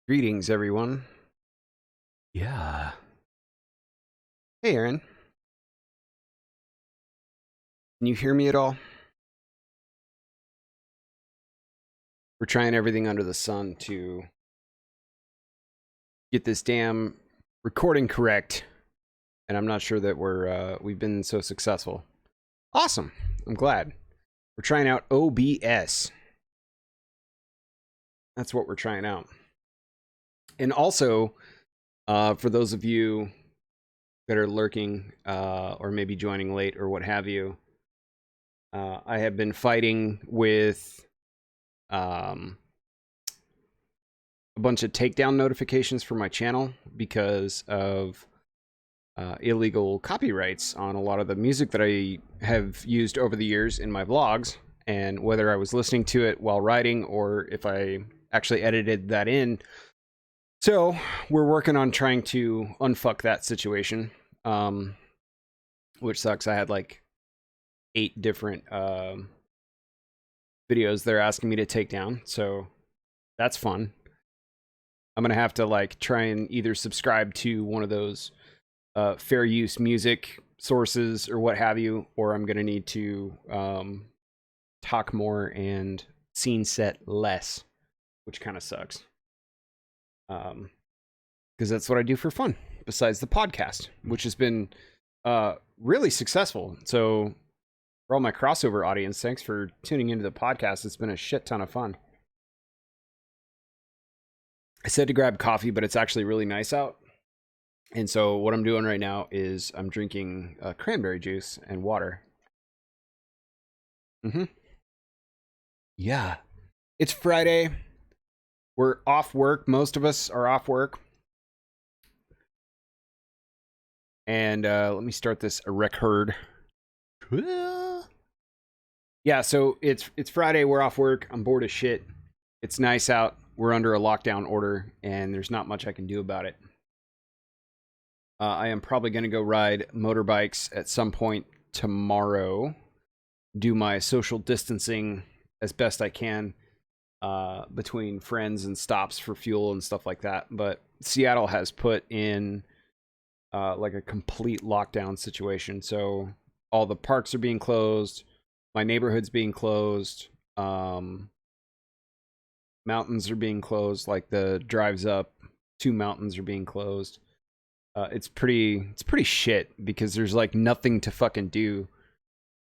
Greetings, everyone. Yeah. Hey, Aaron. Can you hear me at all? We're trying everything under the sun to get this damn recording correct, and I'm not sure that we've been so successful. Awesome. I'm glad. We're trying out OBS. That's what we're trying out. And also, for those of you that are lurking or maybe joining late or what have you, I have been fighting with a bunch of takedown notifications for my channel because of illegal copyrights on a lot of the music that I have used over the years in my vlogs, and whether I was listening to it while writing or if I actually edited that in. So we're working on trying to unfuck that situation, which sucks. I had like 8 different videos they're asking me to take down, so that's fun. I'm gonna have to like try and either subscribe to one of those fair use music sources or what have you, or I'm gonna need to talk more and scene set less, which kind of sucks. Because that's what I do for fun, besides the podcast, which has been really successful. So for all my crossover audience, thanks for tuning into the podcast. It's been a shit ton of fun. I said to grab coffee, but it's actually really nice out. And so what I'm doing right now is I'm drinking cranberry juice and water. Yeah. It's Friday. We're off work. Most of us are off work. And let me start this record. Yeah, so it's Friday. We're off work. I'm bored as shit. It's nice out. We're under a lockdown order, and there's not much I can do about it. I am probably going to go ride motorbikes at some point tomorrow, do my social distancing as best I can between friends and stops for fuel and stuff like that. But Seattle has put in like a complete lockdown situation. So all the parks are being closed. My neighborhood's being closed. Mountains are being closed. Like the drives up 2 mountains are being closed. It's pretty shit because there's like nothing to fucking do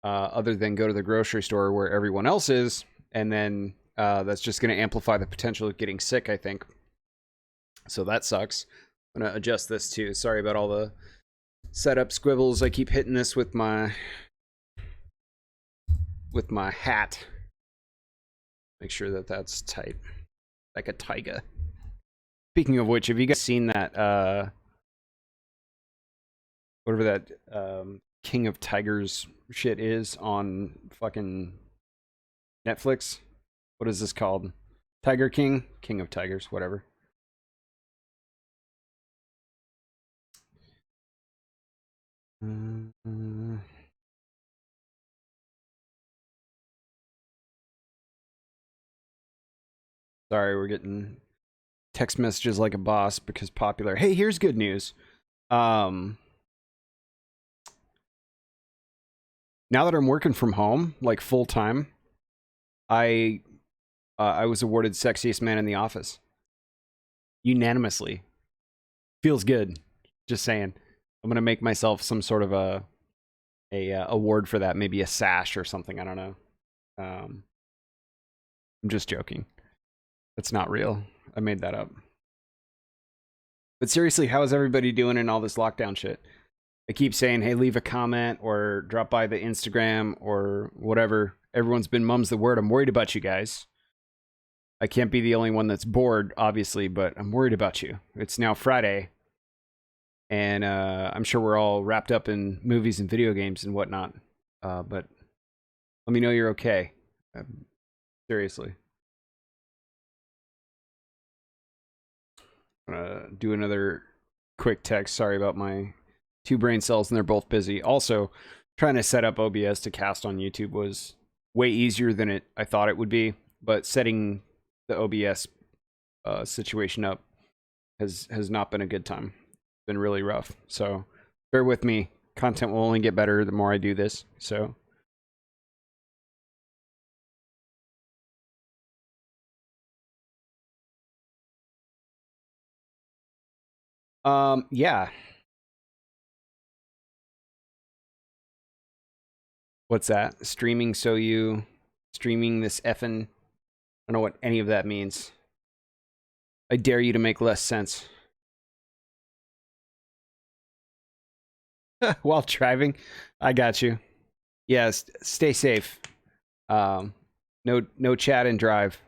other than go to the grocery store where everyone else is, and then that's just going to amplify the potential of getting sick, I think. So that sucks. I'm going to adjust this too. Sorry about all the setup squibbles. I keep hitting this with my hat. Make sure that that's tight, like a tiger. Speaking of which, have you guys seen that whatever that King of Tigers shit is on fucking Netflix? What is this called? Tiger King? King of Tigers, whatever. Sorry, we're getting text messages like a boss because popular. Hey, here's good news. Now that I'm working from home, like full time, I was awarded sexiest man in the office unanimously. Feels good. Just saying. I'm gonna make myself some sort of a award for that, maybe a sash or something. I don't know. I'm just joking. That's not real. I made that up. But seriously, how is everybody doing in all this lockdown shit? I keep saying, hey, leave a comment or drop by the Instagram or whatever. Everyone's been mum's the word. I'm worried about you guys. I can't be the only one that's bored, obviously, but I'm worried about you. It's now Friday, and I'm sure we're all wrapped up in movies and video games and whatnot. But let me know you're okay. Seriously. I'm gonna do another quick text. Sorry about my 2 brain cells, and they're both busy. Also, trying to set up OBS to cast on YouTube was way easier than I thought it would be, but setting the OBS situation up has not been a good time. It's been really rough. So bear with me. Content will only get better the more I do this. So yeah. What's that? Streaming streaming this effing, I don't know what any of that means. I dare you to make less sense. While driving. I got you. Yes, stay safe. No chat and drive.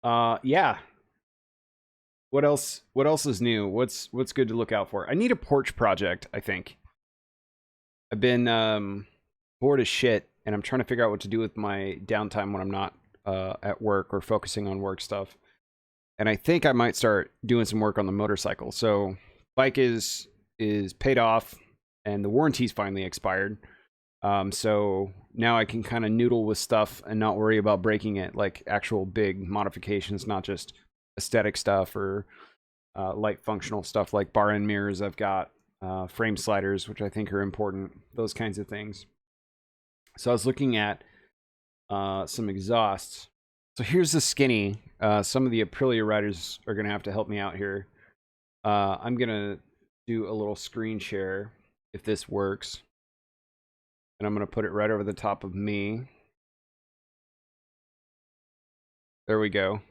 Yeah. What else is new? What's good to look out for? I need a porch project, I think. I've been bored as shit, and I'm trying to figure out what to do with my downtime when I'm not at work or focusing on work stuff. And I think I might start doing some work on the motorcycle. So bike is paid off, and the warranty's finally expired. So now I can kind of noodle with stuff and not worry about breaking it, like actual big modifications, not just aesthetic stuff or light functional stuff like bar end mirrors. I've got frame sliders, which I think are important, those kinds of things. So I was looking at some exhausts. So here's the skinny. Some of the Aprilia riders are going to have to help me out here. I'm going to do a little screen share if this works. And I'm going to put it right over the top of me. There we go.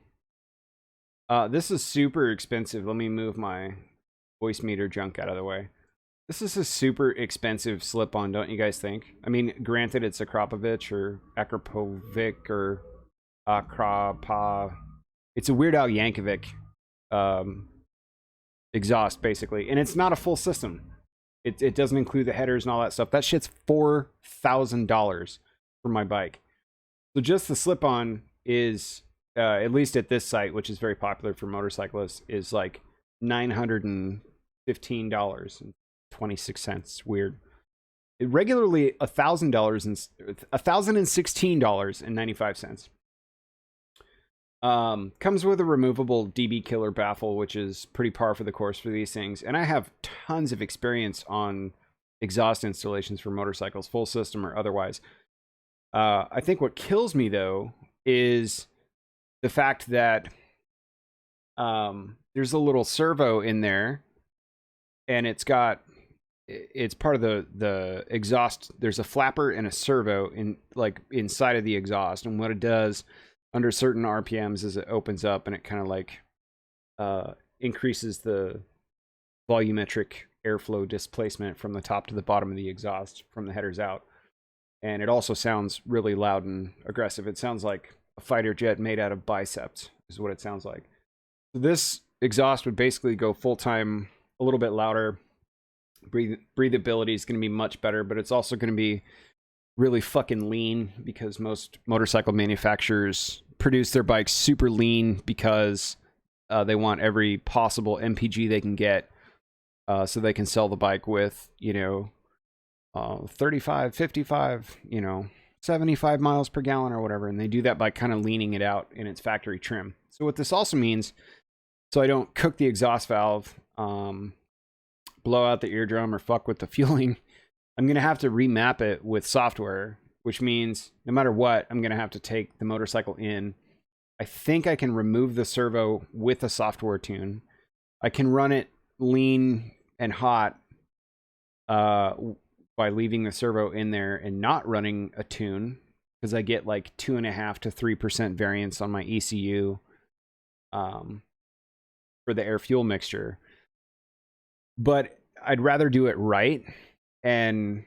This is super expensive. Let me move my voice meter junk out of the way. This is a super expensive slip-on, don't you guys think? I mean, granted, it's Akrapovich or Akrapovic or Akrapa. It's a Weird Al Yankovic exhaust, basically. And it's not a full system. It doesn't include the headers and all that stuff. That shit's $4,000 for my bike. So just the slip-on is, at least at this site, which is very popular for motorcyclists, is like $915.26. Weird. Regularly $1,000 and $1,016.95. Comes with a removable DB killer baffle, which is pretty par for the course for these things. And I have tons of experience on exhaust installations for motorcycles, full system or otherwise. I think what kills me though is the fact that there's a little servo in there, and it's part of the exhaust. There's a flapper and a servo inside of the exhaust, and what it does under certain RPMs is it opens up and it kind of like increases the volumetric airflow displacement from the top to the bottom of the exhaust from the headers out. And it also sounds really loud and aggressive. It sounds like a fighter jet made out of biceps is what it sounds like. So this exhaust would basically go full-time, a little bit louder. Breathability is going to be much better, but it's also going to be really fucking lean because most motorcycle manufacturers produce their bikes super lean because they want every possible MPG they can get, so they can sell the bike with, 35, 55, 75 miles per gallon or whatever. And they do that by kind of leaning it out in its factory trim. So what this also means, so I don't cook the exhaust valve, blow out the eardrum or fuck with the fueling, I'm going to have to remap it with software, which means no matter what, I'm going to have to take the motorcycle in. I think I can remove the servo with a software tune. I can run it lean and hot by leaving the servo in there and not running a tune, because I get like 2.5 to 3% variance on my ECU for the air fuel mixture. But I'd rather do it right. And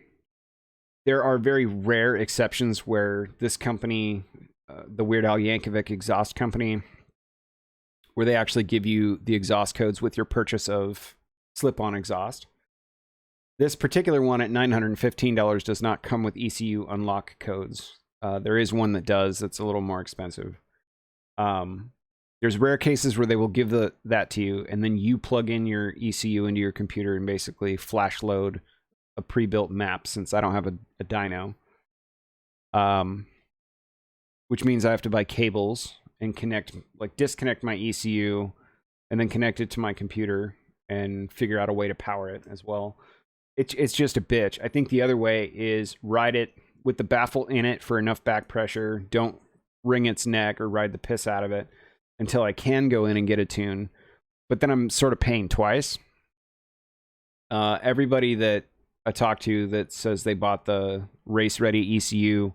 there are very rare exceptions where this company, the Weird Al Yankovic exhaust company, where they actually give you the exhaust codes with your purchase of slip-on exhaust. This particular one at $915 does not come with ECU unlock codes. There is one that does that's a little more expensive. There's rare cases where they will give that to you, and then you plug in your ECU into your computer and basically flash load a pre-built map, since I don't have a dyno. which means I have to buy cables and disconnect my ECU and then connect it to my computer and figure out a way to power it as well. It's just a bitch. I think the other way is ride it with the baffle in it for enough back pressure. Don't wring its neck or ride the piss out of it until I can go in and get a tune. But then I'm sort of paying twice. Everybody that I talk to that says they bought the race ready ECU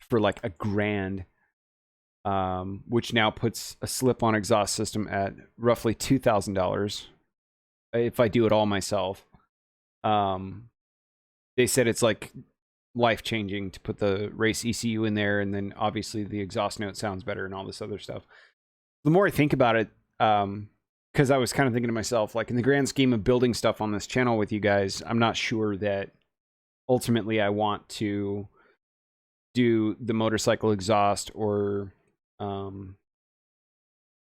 for like $1,000, which now puts a slip-on exhaust system at roughly $2,000 if I do it all myself. They said it's like life-changing to put the race ECU in there, and then obviously the exhaust note sounds better and all this other stuff. The more I think about it, because I was kind of thinking to myself, like, in the grand scheme of building stuff on this channel with you guys, I'm not sure that ultimately I want to do the motorcycle exhaust or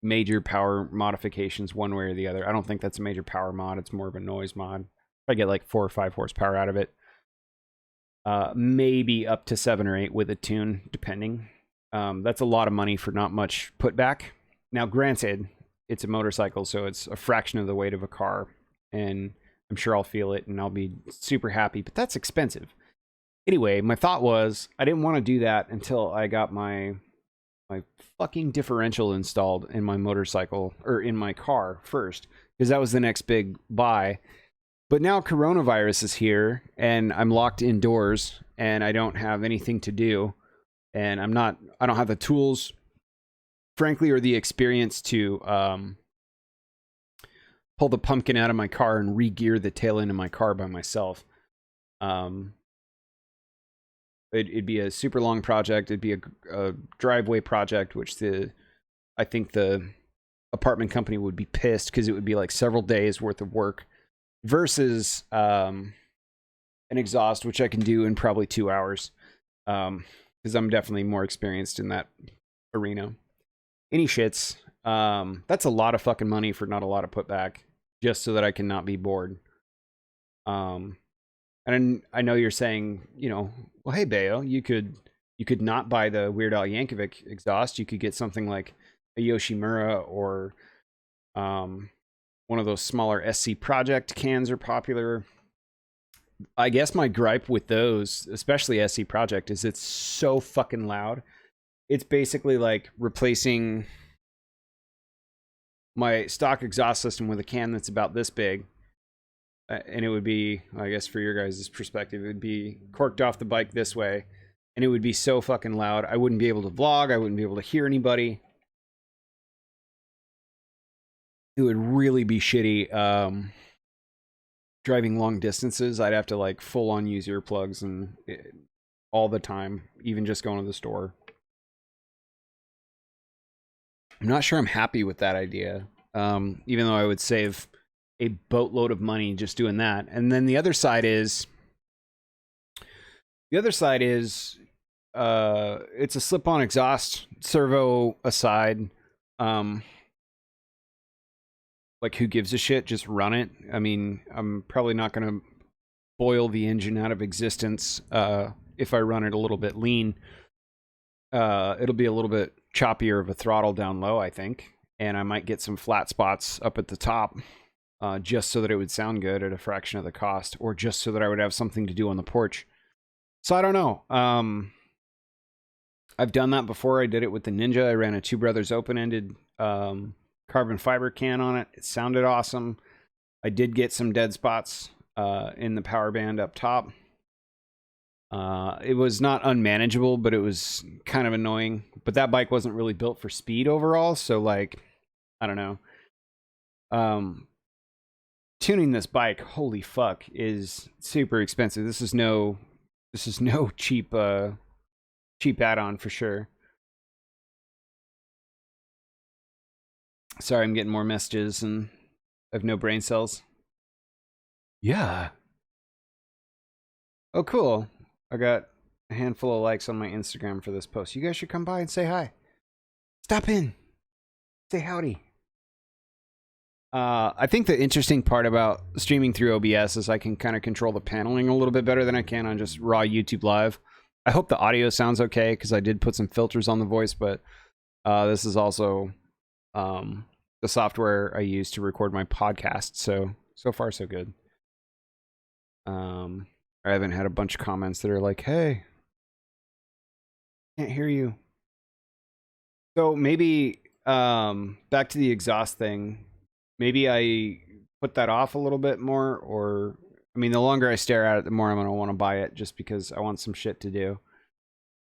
major power modifications one way or the other. I don't think that's a major power mod. It's more of a noise mod. I get like 4 or 5 horsepower out of it. Maybe up to 7 or 8 with a tune, depending. That's a lot of money for not much putback. Now, granted, it's a motorcycle, so it's a fraction of the weight of a car, and I'm sure I'll feel it and I'll be super happy, but that's expensive. Anyway, my thought was I didn't want to do that until I got my fucking differential installed in my motorcycle, or in my car first, because that was the next big buy. But now coronavirus is here and I'm locked indoors and I don't have anything to do, and I don't have the tools, frankly, or the experience to pull the pumpkin out of my car and re-gear the tail end of my car by myself. It'd be a super long project. It'd be a driveway project, which I think the apartment company would be pissed, because it would be like several days worth of work versus an exhaust, which I can do in probably 2 hours, because I'm definitely more experienced in that arena. Any shits. That's a lot of fucking money for not a lot of putback, just so that I can not be bored. And I know you're saying, you know, well, hey, Bayo, you could not buy the Weird Al Yankovic exhaust. You could get something like a Yoshimura, or one of those smaller SC Project cans are popular. I guess my gripe with those, especially SC Project, is it's so fucking loud. It's basically like replacing my stock exhaust system with a can that's about this big. And it would be, I guess for your guys' perspective, it would be corked off the bike this way, and it would be so fucking loud. I wouldn't be able to vlog. I wouldn't be able to hear anybody. It would really be shitty driving long distances. I'd have to like full on use earplugs and all the time, even just going to the store. I'm not sure I'm happy with that idea, even though I would save a boatload of money just doing that. And then the other side is it's a slip-on exhaust, servo aside. Like, who gives a shit? Just run it. I mean, I'm probably not going to boil the engine out of existence if I run it a little bit lean. It'll be a little bit choppier of a throttle down low, I think. And I might get some flat spots up at the top, just so that it would sound good at a fraction of the cost, or just so that I would have something to do on the porch. So I don't know. I've done that before. I did it with the Ninja. I ran a Two Brothers open-ended carbon fiber can on it. It sounded awesome. I did get some dead spots in the power band up top. It was not unmanageable, but it was kind of annoying. But that bike wasn't really built for speed overall, so like, I don't know. Tuning this bike, holy fuck, is super expensive. This is no cheap add-on for sure. Sorry, I'm getting more messages and I have no brain cells. Yeah. Oh, cool. I got a handful of likes on my Instagram for this post. You guys should come by and say hi. Stop in. Say howdy. I think the interesting part about streaming through OBS is I can kind of control the paneling a little bit better than I can on just raw YouTube Live. I hope the audio sounds okay, because I did put some filters on the voice, but this is also the software I use to record my podcast. So far so good. I haven't had a bunch of comments that are like, "Hey, can't hear you." So maybe back to the exhaust thing. Maybe I put that off a little bit more, or I mean, the longer I stare at it, the more I'm gonna want to buy it, just because I want some shit to do.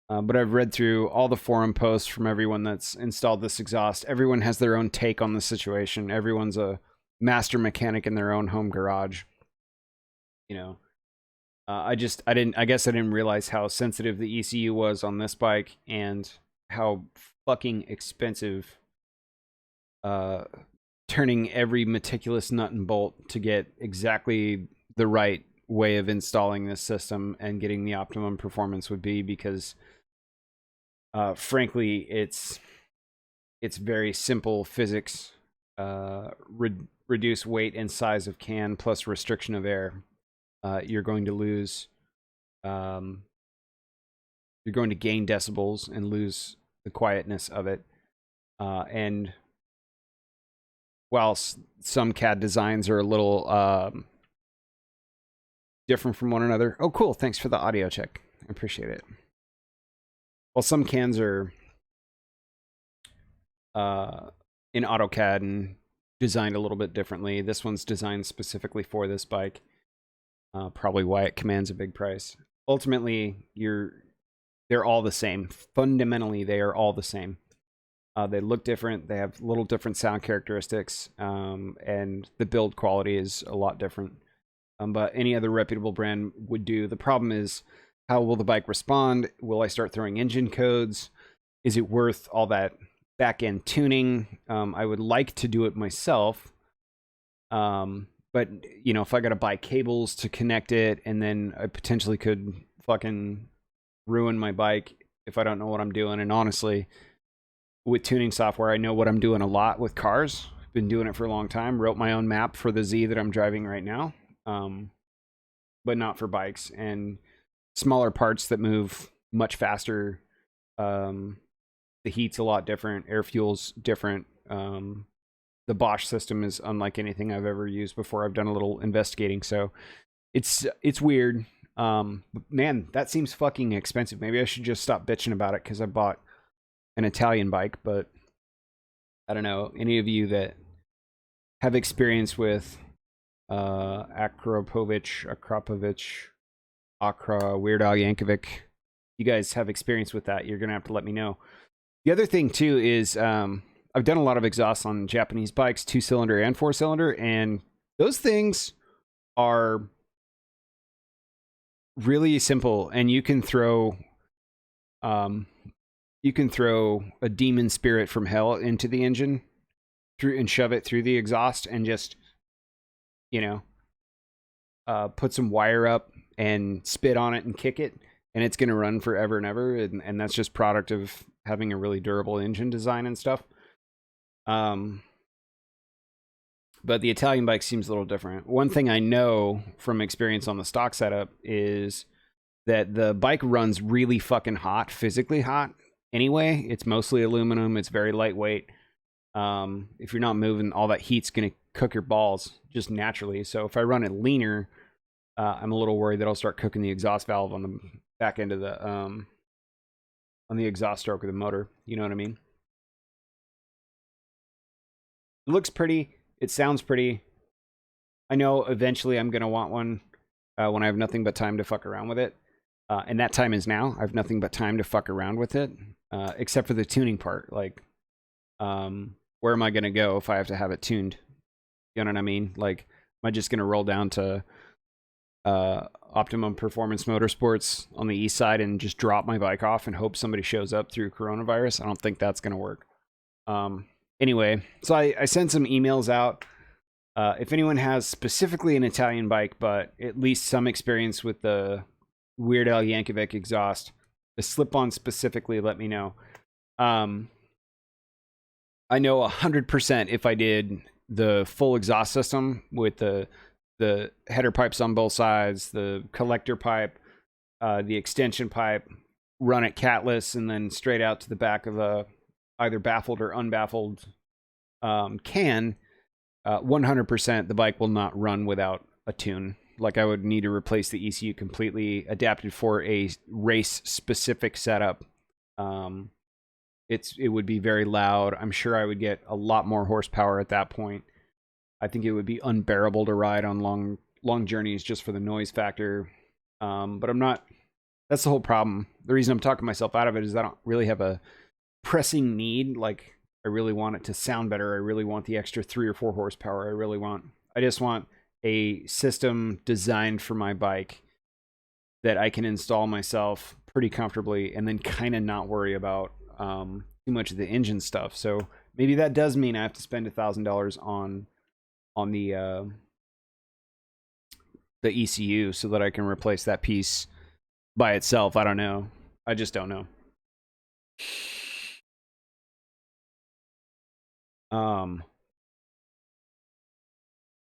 But I've read through all the forum posts from everyone that's installed this exhaust. Everyone has their own take on the situation. Everyone's a master mechanic in their own home garage. You know, I guess I didn't realize how sensitive the ECU was on this bike, and how fucking expensive turning every meticulous nut and bolt to get exactly the right way of installing this system and getting the optimum performance would be, because frankly, it's very simple physics. Reduce weight and size of can plus restriction of air. You're going to lose. You're going to gain decibels and lose the quietness of it. And while some CAD designs are a little different from one another. Oh, cool! Thanks for the audio check. I appreciate it. Well, some cans are in AutoCAD and designed a little bit differently. This one's designed specifically for this bike. Probably why it commands a big price. Ultimately, they're all the same. Fundamentally, they are all the same. They look different. They have little different sound characteristics, and the build quality is a lot different. But any other reputable brand would do. The problem is, how will the bike respond? Will I start throwing engine codes? Is it worth all that back-end tuning? I would like to do it myself. But, you know, if I got to buy cables to connect it, and then I potentially could fucking ruin my bike if I don't know what I'm doing. And honestly, with tuning software, I know what I'm doing a lot with cars. I've been doing it for a long time. Wrote my own map for the Z that I'm driving right now, but not for bikes. And smaller parts that move much faster. The heat's a lot different. Air fuel's different. The Bosch system is unlike anything I've ever used before. I've done a little investigating, so it's weird. Man, that seems fucking expensive. Maybe I should just stop bitching about it because I bought an Italian bike. But I don't know, any of you that have experience with Akrapovich, Weird Al Yankovic, you guys have experience with that, you're gonna have to let me know. The other thing too is I've done a lot of exhausts on Japanese bikes, 2-cylinder and 4-cylinder, and those things are really simple, and you can throw a demon spirit from hell into the engine and shove it through the exhaust, and just, you know, put some wire up and spit on it and kick it, and it's going to run forever and ever. And that's just product of having a really durable engine design and stuff. But the Italian bike seems a little different. One thing I know from experience on the stock setup is that the bike runs really fucking hot, physically hot. Anyway, it's mostly aluminum. It's very lightweight. If you're not moving, all that heat's going to cook your balls just naturally. So if I run it leaner, I'm a little worried that I'll start cooking the exhaust valve on the back end of the on the exhaust stroke of the motor. You know what I mean? It looks pretty. It sounds pretty. I know eventually I'm going to want one when I have nothing but time to fuck around with it. And that time is now. I have nothing but time to fuck around with it, except for the tuning part. Like, where am I going to go if I have to have it tuned? You know what I mean? Like, am I just going to roll down to Optimum Performance Motorsports on the east side and just drop my bike off and hope somebody shows up through coronavirus? I don't think that's going to work. Anyway, so I sent some emails out. If anyone has specifically an Italian bike, but at least some experience with the Weird Al Yankovic exhaust, the slip-on specifically, let me know. I know 100% if I did the full exhaust system with the header pipes on both sides, the collector pipe, the extension pipe, run it catless and then straight out to the back of a either baffled or unbaffled can, 100% the bike will not run without a tune. Like I would need to replace the ECU completely, adapted for a race specific setup. It would be very loud. I'm sure I would get a lot more horsepower at that point. I think it would be unbearable to ride on long journeys just for the noise factor. But I'm not. That's the whole problem. The reason I'm talking myself out of it is I don't really have a pressing need. Like I really want it to sound better. I really want the extra 3 or 4 horsepower. I just want a system designed for my bike that I can install myself pretty comfortably and then kind of not worry about too much of the engine stuff. So maybe that does mean I have to spend $1,000 on the ECU so that I can replace that piece by itself. I don't know. I just don't know.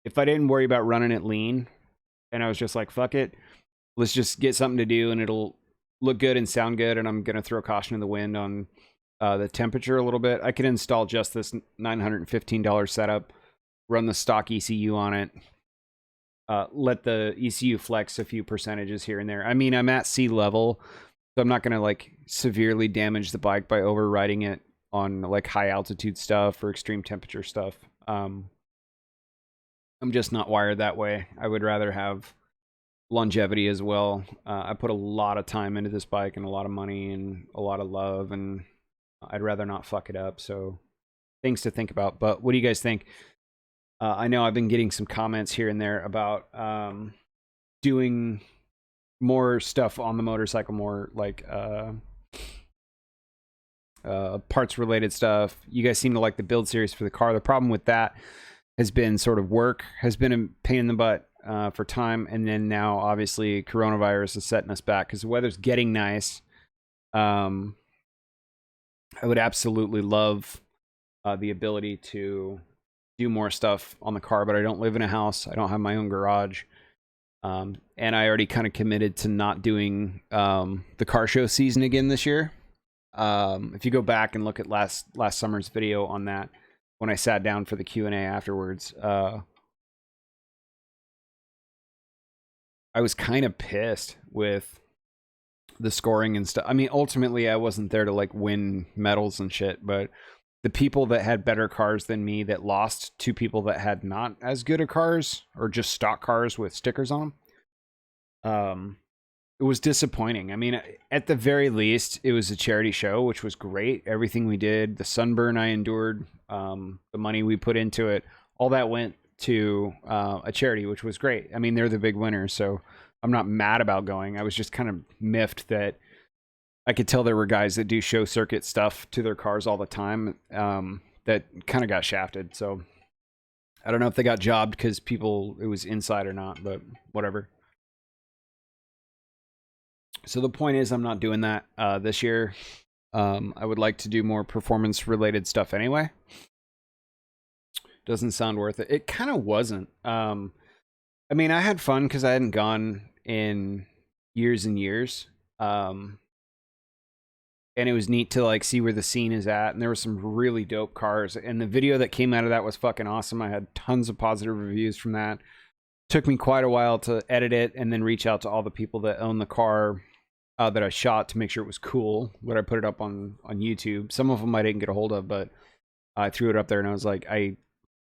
If I didn't worry about running it lean and I was just like, fuck it, let's just get something to do and it'll look good and sound good, and I'm going to throw caution in the wind on the temperature a little bit, I could install just this $915 setup, run the stock ECU on it, let the ECU flex a few percentages here and there. I mean, I'm at sea level, so I'm not going to like severely damage the bike by overriding it on like high altitude stuff or extreme temperature stuff. I'm just not wired that way. I would rather have longevity as well. I put a lot of time into this bike and a lot of money and a lot of love, and I'd rather not fuck it up. So things to think about. But what do you guys think? I know I've been getting some comments here and there about doing more stuff on the motorcycle, more like parts related stuff. You guys seem to like the build series for the car. The problem with that has been sort of work, has been a pain in the butt for time. And then now obviously coronavirus is setting us back because the weather's getting nice. I would absolutely love the ability to do more stuff on the car, but I don't live in a house. I don't have my own garage. And I already kind of committed to not doing the car show season again this year. If you go back and look at last summer's video on that, when I sat down for the Q&A afterwards, I was kind of pissed with the scoring and stuff. I mean, ultimately I wasn't there to like win medals and shit, but the people that had better cars than me that lost to people that had not as good of cars or just stock cars with stickers on them, it was disappointing. I mean, at the very least, it was a charity show, which was great. Everything we did, the sunburn I endured, the money we put into it, all that went to a charity, which was great. I mean, they're the big winners, so I'm not mad about going. I was just kind of miffed that I could tell there were guys that do show circuit stuff to their cars all the time that kind of got shafted. So I don't know if they got jobbed because it was inside or not, but whatever. So the point is I'm not doing that this year. I would like to do more performance related stuff anyway. Doesn't sound worth it. It kind of wasn't. I mean, I had fun because I hadn't gone in years and years. And it was neat to like see where the scene is at. And there were some really dope cars. And the video that came out of that was fucking awesome. I had tons of positive reviews from that. Took me quite a while to edit it and then reach out to all the people that own the car that I shot to make sure it was cool when I put it up on YouTube. Some of them I didn't get a hold of, but I threw it up there and I was like, I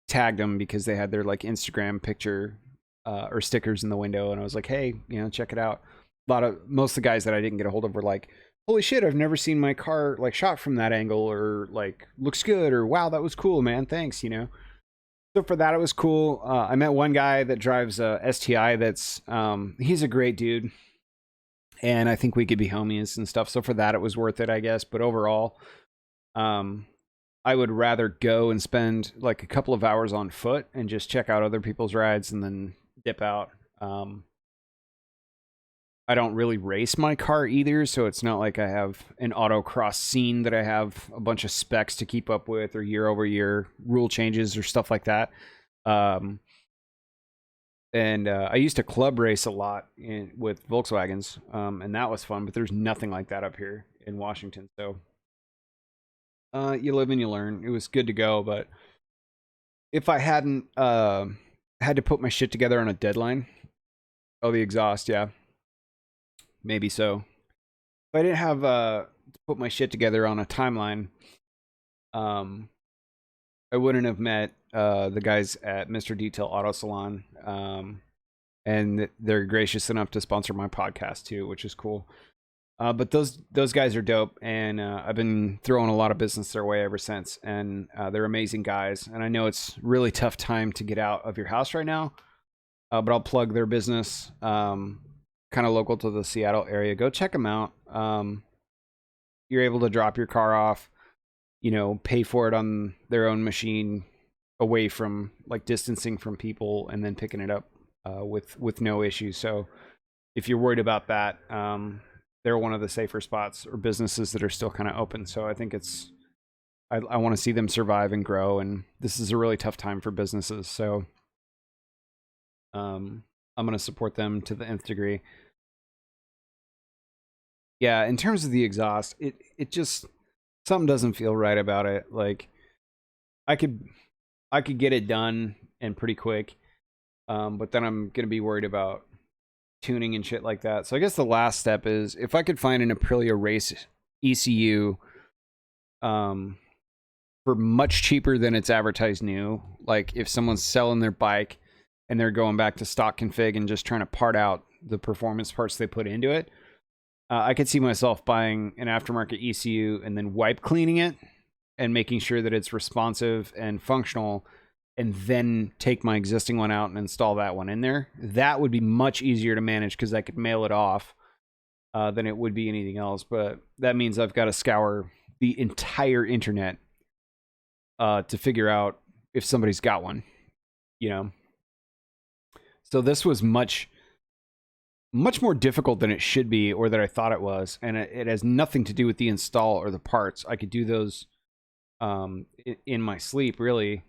tagged them because they had their like Instagram picture or stickers in the window. And I was like, hey, check it out. Most of the guys that I didn't get a hold of were like, holy shit, I've never seen my car like shot from that angle, or like looks good, or wow, that was cool, man. Thanks, So for that, it was cool. I met one guy that drives a STI that's, he's a great dude. And I think we could be homies and stuff. So for that, it was worth it, I guess. But overall, I would rather go and spend like a couple of hours on foot and just check out other people's rides and then dip out. I don't really race my car either, so it's not like I have an autocross scene that I have a bunch of specs to keep up with or year over year rule changes or stuff like that. And I used to club race a lot with Volkswagens, and that was fun. But there's nothing like that up here in Washington. So you live and you learn. It was good to go, but if I hadn't had to put my shit together on a deadline, oh, the exhaust, yeah, maybe so. If I didn't have to put my shit together on a timeline, um, I wouldn't have met the guys at Mr. Detail Auto Salon. And they're gracious enough to sponsor my podcast too, which is cool. But those guys are dope, and I've been throwing a lot of business their way ever since. And they're amazing guys. And I know it's really tough time to get out of your house right now, but I'll plug their business, kind of local to the Seattle area. Go check them out. You're able to drop your car off, pay for it on their own machine, away from like distancing from people, and then picking it up with no issues. So if you're worried about that, they're one of the safer spots or businesses that are still kind of open. So I think I want to see them survive and grow. And this is a really tough time for businesses. So I'm going to support them to the nth degree. Yeah, in terms of the exhaust, it just, something doesn't feel right about it. Like I could get it done and pretty quick, but then I'm gonna be worried about tuning and shit like that. So I guess the last step is if I could find an Aprilia race ECU, for much cheaper than it's advertised new. Like if someone's selling their bike and they're going back to stock config and just trying to part out the performance parts they put into it, I could see myself buying an aftermarket ECU and then wipe cleaning it and making sure that it's responsive and functional, and then take my existing one out and install that one in there. That would be much easier to manage because I could mail it off than it would be anything else. But that means I've got to scour the entire internet to figure out if somebody's got one, So this was much more difficult than it should be, or that I thought it was. And it has nothing to do with the install or the parts. I could do those in my sleep, really.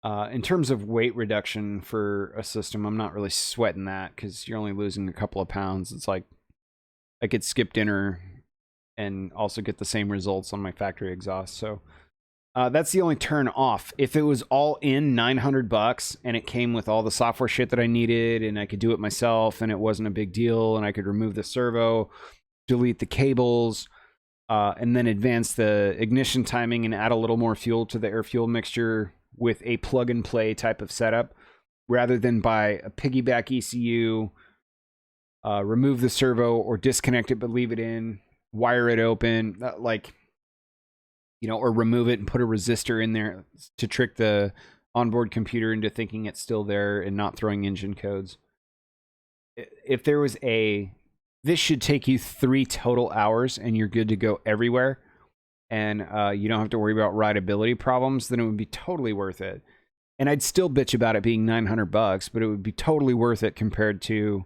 In terms of weight reduction for a system, I'm not really sweating that because you're only losing a couple of pounds. It's like I could skip dinner and also get the same results on my factory exhaust. So that's the only turn off. If it was all in $900 and it came with all the software shit that I needed and I could do it myself and it wasn't a big deal and I could remove the servo, delete the cables, and then advance the ignition timing and add a little more fuel to the air fuel mixture with a plug and play type of setup, rather than buy a piggyback ECU, remove the servo or disconnect it but leave it in, wire it open, or remove it and put a resistor in there to trick the onboard computer into thinking it's still there and not throwing engine codes. If there was this should take you 3 total hours and you're good to go everywhere, and you don't have to worry about rideability problems, then it would be totally worth it. And I'd still bitch about it being $900, but it would be totally worth it compared to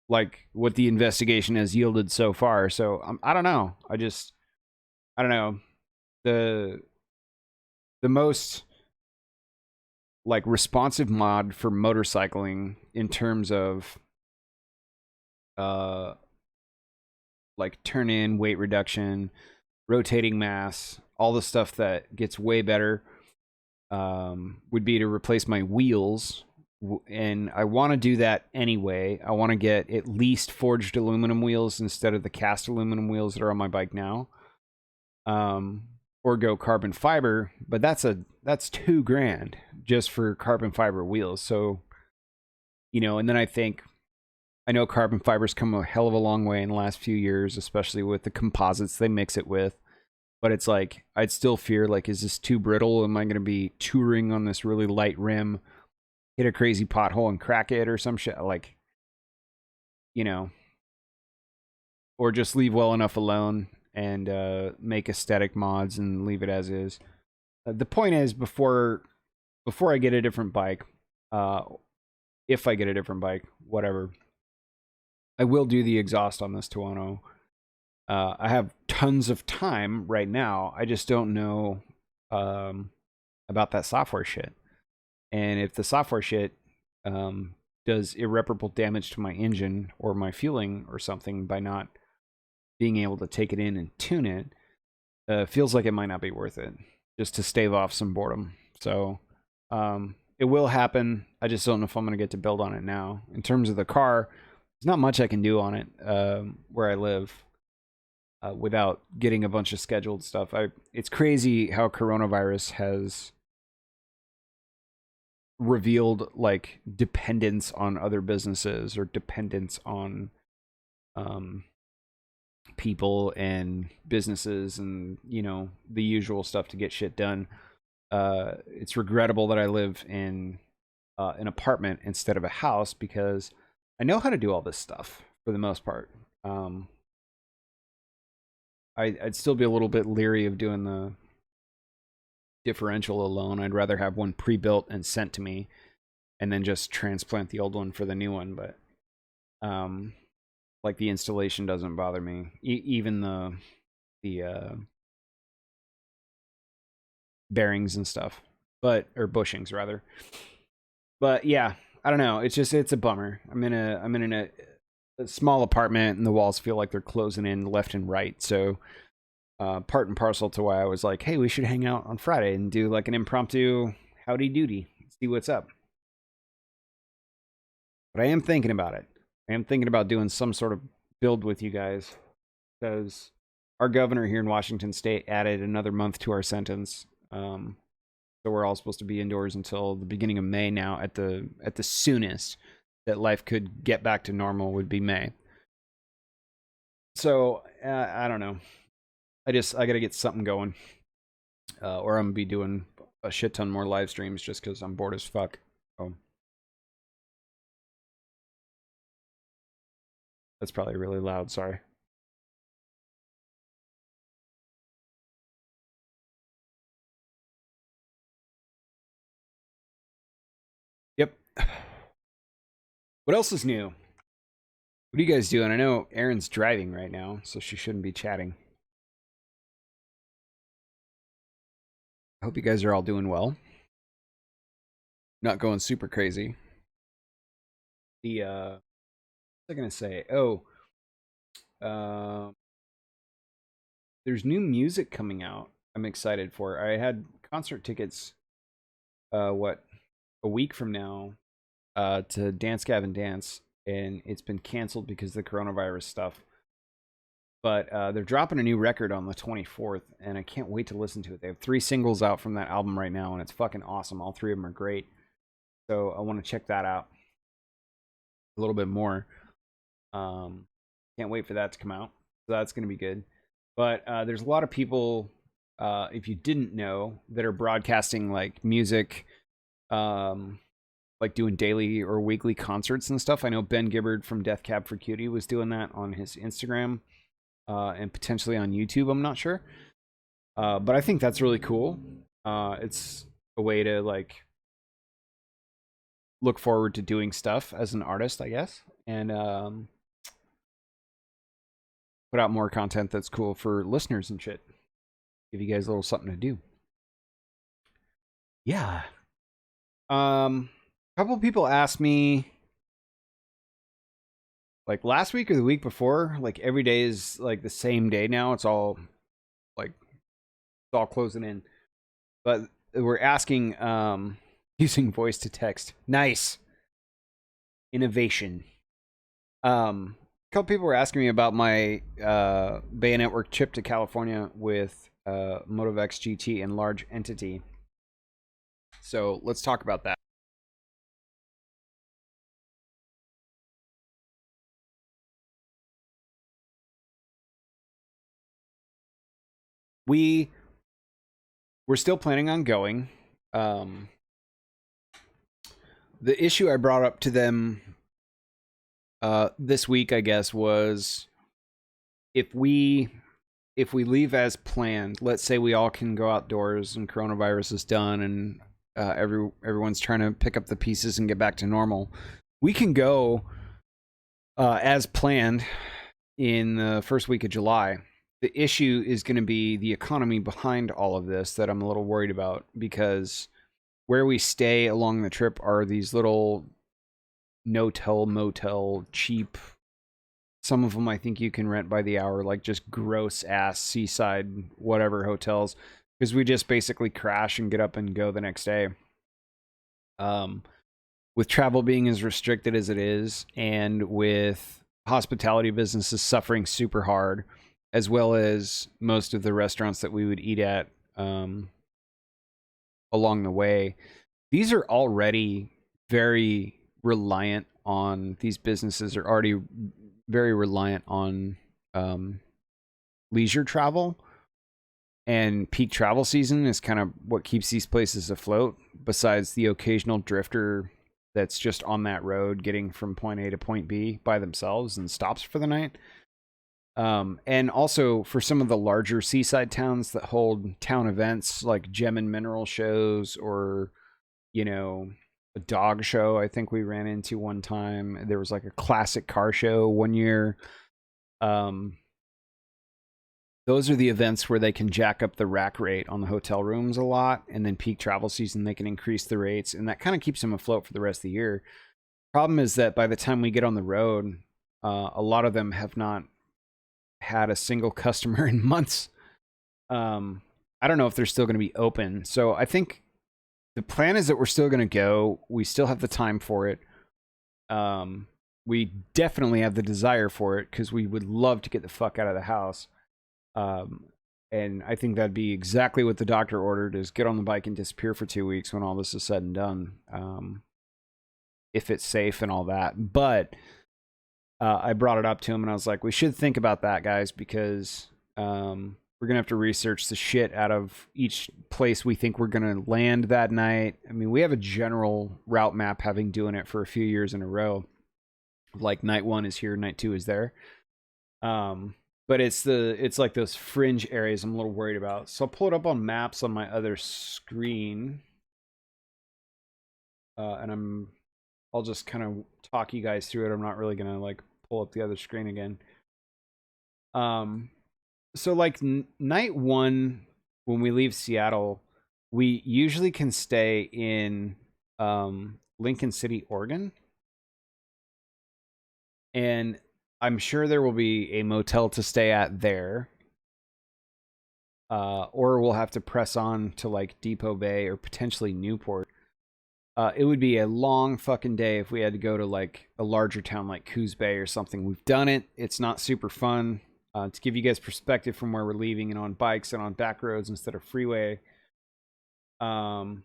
like what the investigation has yielded so far. So I don't know. I don't know. The most like responsive mod for motorcycling in terms of like turn in, weight reduction, rotating mass, all the stuff that gets way better, would be to replace my wheels. And I want to do that anyway. I want to get at least forged aluminum wheels instead of the cast aluminum wheels that are on my bike now. Or go carbon fiber, but that's $2,000 just for carbon fiber wheels. So, and then I know carbon fiber's come a hell of a long way in the last few years, especially with the composites they mix it with. But it's like, I'd still fear, like, is this too brittle? Am I going to be touring on this really light rim, hit a crazy pothole and crack it or some shit? Like, or just leave well enough alone and make aesthetic mods and leave it as is. The point is, before I get a different bike, if I get a different bike, whatever, I will do the exhaust on this Tuono. I have tons of time right now. I just don't know about that software shit. And if the software shit does irreparable damage to my engine or my fueling or something by not being able to take it in and tune it, feels like it might not be worth it just to stave off some boredom. So it will happen. I just don't know if I'm going to get to build on it now. In terms of the car, there's not much I can do on it where I live without getting a bunch of scheduled stuff. It's crazy how coronavirus has revealed like dependence on other businesses or dependence on people and businesses and, you know, the usual stuff to get shit done. It's regrettable that I live in an apartment instead of a house because I know how to do all this stuff for the most part. I'd still be a little bit leery of doing the differential alone. I'd rather have one pre-built and sent to me and then just transplant the old one for the new one. But like the installation doesn't bother me. Even the bearings and stuff, or bushings rather. But yeah, I don't know. It's a bummer. I'm in a small apartment and the walls feel like they're closing in left and right. So part and parcel to why I was like, hey, we should hang out on Friday and do like an impromptu howdy doody, see what's up. But I am thinking about it. I am thinking about doing some sort of build with you guys because our governor here in Washington State added another month to our sentence. So we're all supposed to be indoors until the beginning of May now. At the soonest that life could get back to normal would be May. So I don't know. I got to get something going, or I'm gonna be doing a shit ton more live streams just because I'm bored as fuck. Oh, that's probably really loud. Sorry. Yep. What else is new? What are you guys doing? I know Erin's driving right now, so she shouldn't be chatting. I hope you guys are all doing well. Not going super crazy. The what was I gonna say? Oh, uh, there's new music coming out. I'm excited for. I had concert tickets. What, a week from now? To Dance Gavin Dance, and it's been canceled because of the coronavirus stuff. But they're dropping a new record on the 24th, and I can't wait to listen to it. They have 3 singles out from that album right now, and it's fucking awesome. All 3 of them are great. So I want to check that out a little bit more. Can't wait for that to come out. So that's going to be good. But there's a lot of people, if you didn't know, that are broadcasting like music, like doing daily or weekly concerts and stuff. I know Ben Gibbard from Death Cab for Cutie was doing that on his Instagram and potentially on YouTube. I'm not sure. But I think that's really cool. It's a way to like look forward to doing stuff as an artist, I guess, and put out more content that's cool for listeners and shit. Give you guys a little something to do. Yeah. A couple people asked me like last week or the week before, like every day is like the same day now. It's all like it's all closing in. But we're asking using voice to text. Nice. Innovation. A couple people were asking me about my Bayonetwork trip to California with MotiveX GT and large entity. So let's talk about that. We're still planning on going. The issue I brought up to them this week, I guess, was if we leave as planned, let's say we all can go outdoors and coronavirus is done and everyone's trying to pick up the pieces and get back to normal, we can go as planned in the first week of July. The issue is going to be the economy behind all of this that I'm a little worried about, because where we stay along the trip are these little no-tell, motel, cheap. Some of them I think you can rent by the hour, like just gross ass seaside whatever hotels, because we just basically crash and get up and go the next day. With travel being as restricted as it is, and with hospitality businesses suffering super hard, as well as most of the restaurants that we would eat at along the way, these are already very reliant on, these businesses are already very reliant on leisure travel, and peak travel season is kind of what keeps these places afloat, besides the occasional drifter that's just on that road getting from point A to point B by themselves and stops for the night. And also for some of the larger seaside towns that hold town events like gem and mineral shows, or, you know, a dog show. I think we ran into one time. There was like a classic car show one year. Those are the events where they can jack up the rack rate on the hotel rooms a lot, and then peak travel season they can increase the rates, and that kind of keeps them afloat for the rest of the year. Problem is that by the time we get on the road, a lot of them have not had a single customer in months. I don't know if they're still going to be open, so I think the plan is that we're still going to go. We still have the time for it. We definitely have the desire for it, because we would love to get the fuck out of the house. And I think that'd be exactly what the doctor ordered, is get on the bike and disappear for 2 weeks when all this is said and done. If it's safe and all that. But I brought it up to him and I was like, we should think about that, guys, because we're going to have to research the shit out of each place we think we're going to land that night. I mean, we have a general route map, having doing it for a few years in a row. Like night 1 is here, night 2 is there. But it's like those fringe areas I'm a little worried about. So I'll pull it up on maps on my other screen. And I'll just kind of talk you guys through it. I'm not really going to like pull up the other screen again. So like night 1, when we leave Seattle, we usually can stay in Lincoln City, Oregon. And I'm sure there will be a motel to stay at there. Or we'll have to press on to like Depot Bay or potentially Newport. It would be a long fucking day if we had to go to like a larger town like Coos Bay or something. We've done it. It's not super fun. To give you guys perspective from where we're leaving, and on bikes and on back roads instead of freeway. Pull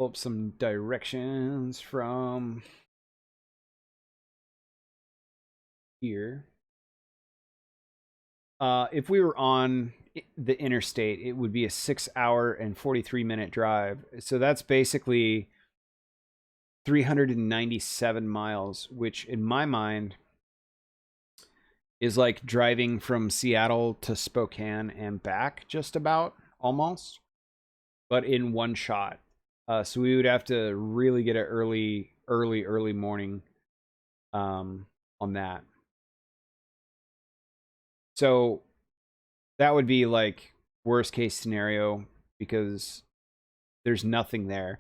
up some directions from here. If we were on the interstate, it would be a 6-hour and 43-minute drive. So that's basically 397 miles, which in my mind is like driving from Seattle to Spokane and back, just about, almost, but in one shot. So we would have to really get an early morning on that. So that would be like worst case scenario, because there's nothing there.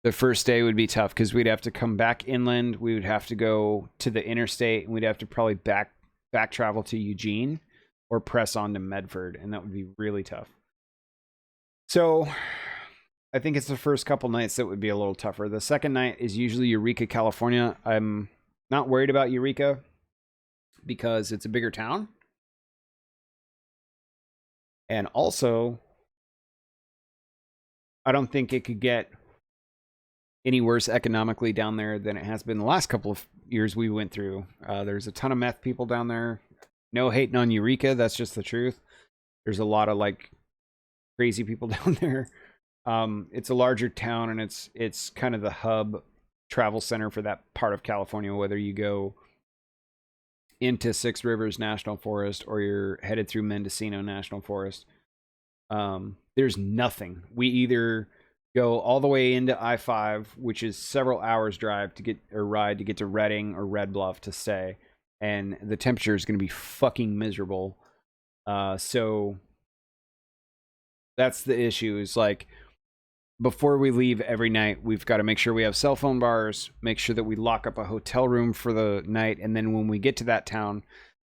The first day would be tough because we'd have to come back inland. We would have to go to the interstate, and we'd have to probably back travel to Eugene or press on to Medford, and that would be really tough. So I think it's the first couple nights that would be a little tougher. The second night is usually Eureka, California. I'm not worried about Eureka because it's a bigger town. And also, I don't think it could get any worse economically down there than it has been the last couple of years we went through. There's a ton of meth people down there. No hating on Eureka, that's just the truth. There's a lot of like crazy people down there. It's a larger town, and it's kind of the hub travel center for that part of California, whether you go into Six Rivers National Forest or you're headed through Mendocino National Forest. There's nothing. We either go all the way into I-5, which is several hours drive to get to Redding or Red Bluff to stay, and the temperature is going to be fucking miserable. So that's the issue, is like before we leave every night, we've got to make sure we have cell phone bars, make sure that we lock up a hotel room for the night. And then when we get to that town,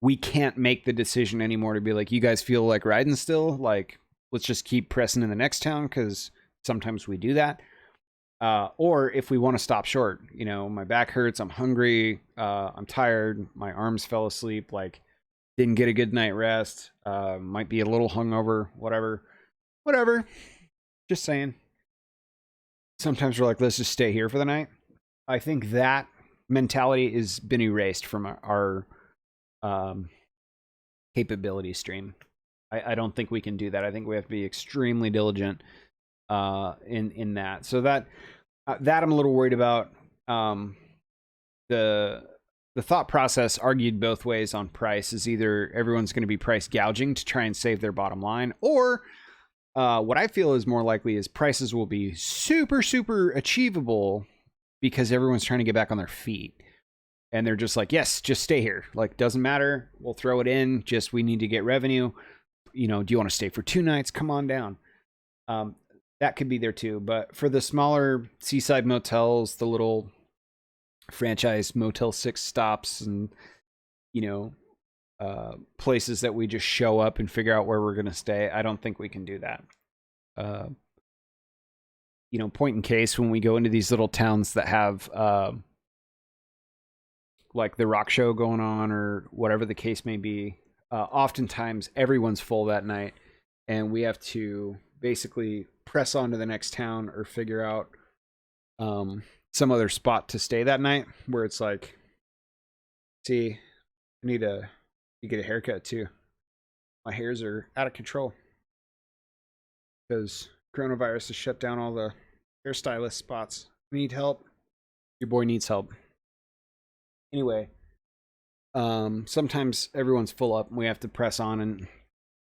we can't make the decision anymore to be like, you guys feel like riding still? Like, let's just keep pressing in the next town, because sometimes we do that. Or if we want to stop short, you know, my back hurts, I'm hungry, I'm tired, my arms fell asleep, like didn't get a good night rest, might be a little hungover, whatever. Just saying. Sometimes we're like, let's just stay here for the night. I think that mentality has been erased from our capability stream. I don't think we can do that. I think we have to be extremely diligent in that. So that I'm a little worried about. The thought process argued both ways on price is either everyone's going to be price gouging to try and save their bottom line, or what I feel is more likely is prices will be super, super achievable because everyone's trying to get back on their feet. And they're just like, yes, just stay here. Like, doesn't matter. We'll throw it in. Just, we need to get revenue. You know, do you want to stay for 2 nights? Come on down. That could be there too. But for the smaller seaside motels, the little franchise Motel 6 stops and, you know, places that we just show up and figure out where we're going to stay, I don't think we can do that. You know, point in case, when we go into these little towns that have like the rock show going on or whatever the case may be, oftentimes everyone's full that night, and we have to basically press on to the next town or figure out some other spot to stay that night, where it's like, see, I need to get a haircut too. My hairs are out of control because coronavirus has shut down all the hairstylist spots. Need help? Your boy needs help. Anyway, sometimes everyone's full up and we have to press on and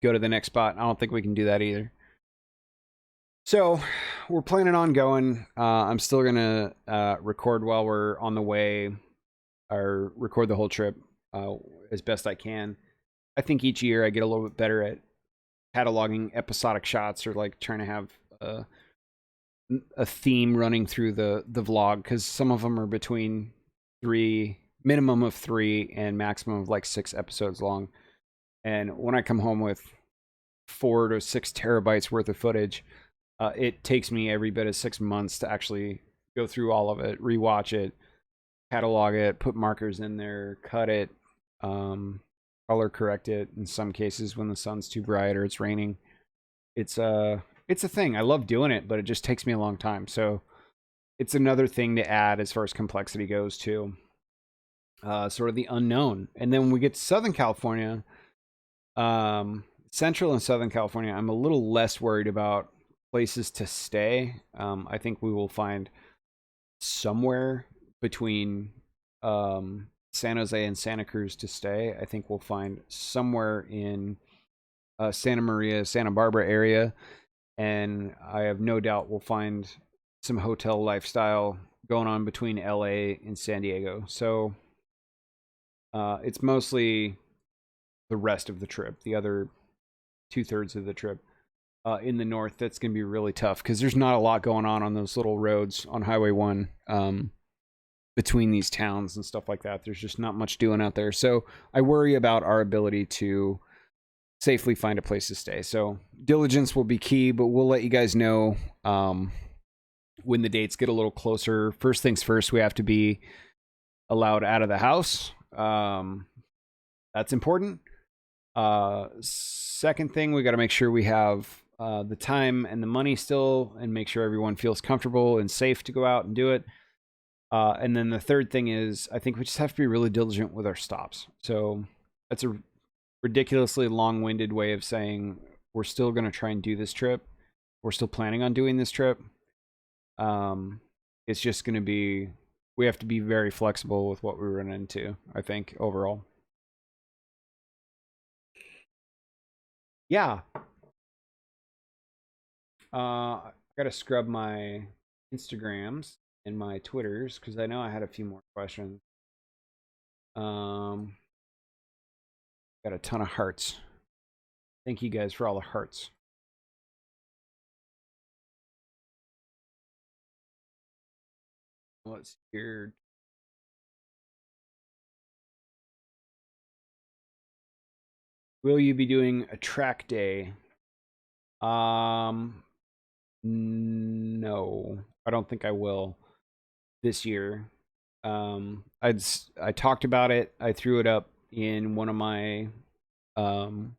go to the next spot. I don't think we can do that either. So we're planning on going. I'm still gonna record while we're on the way, or record the whole trip as best I can. I think each year I get a little bit better at cataloging episodic shots, or like trying to have a theme running through the vlog, because some of them are between minimum of 3 and maximum of like 6 episodes long. And when I come home with 4 to 6 terabytes worth of footage, it takes me every bit of 6 months to actually go through all of it, rewatch it, catalog it, put markers in there, cut it, color correct it in some cases when the sun's too bright or it's raining. It's a thing. I love doing it, but it just takes me a long time. So it's another thing to add as far as complexity goes too. Sort of the unknown. And then when we get to Southern California, Central and Southern California, I'm a little less worried about places to stay. I think we will find somewhere between San Jose and Santa Cruz to stay. I think we'll find somewhere in Santa Maria, Santa Barbara area, and I have no doubt we'll find some hotel lifestyle going on between LA and San Diego. So it's mostly the rest of the trip, the other 2/3 of the trip in the north, that's going to be really tough, because there's not a lot going on those little roads on Highway 1 between these towns and stuff like that. There's just not much doing out there. So I worry about our ability to safely find a place to stay. So diligence will be key, but we'll let you guys know when the dates get a little closer. First things first, we have to be allowed out of the house. That's important. Second thing, we got to make sure we have the time and the money still, and make sure everyone feels comfortable and safe to go out and do it. And then the third thing is, I think we just have to be really diligent with our stops. So that's a ridiculously long-winded way of saying we're still going to try and do this trip. We're still planning on doing this trip. It's just going to be, we have to be very flexible with what we run into, I think, overall. Yeah. I gotta scrub my Instagrams and my Twitters, because I know I had a few more questions. Got a ton of hearts. Thank you guys for all the hearts. What's your... Will you be doing a track day? No, I don't think I will this year. I talked about it. I threw it up in one of my um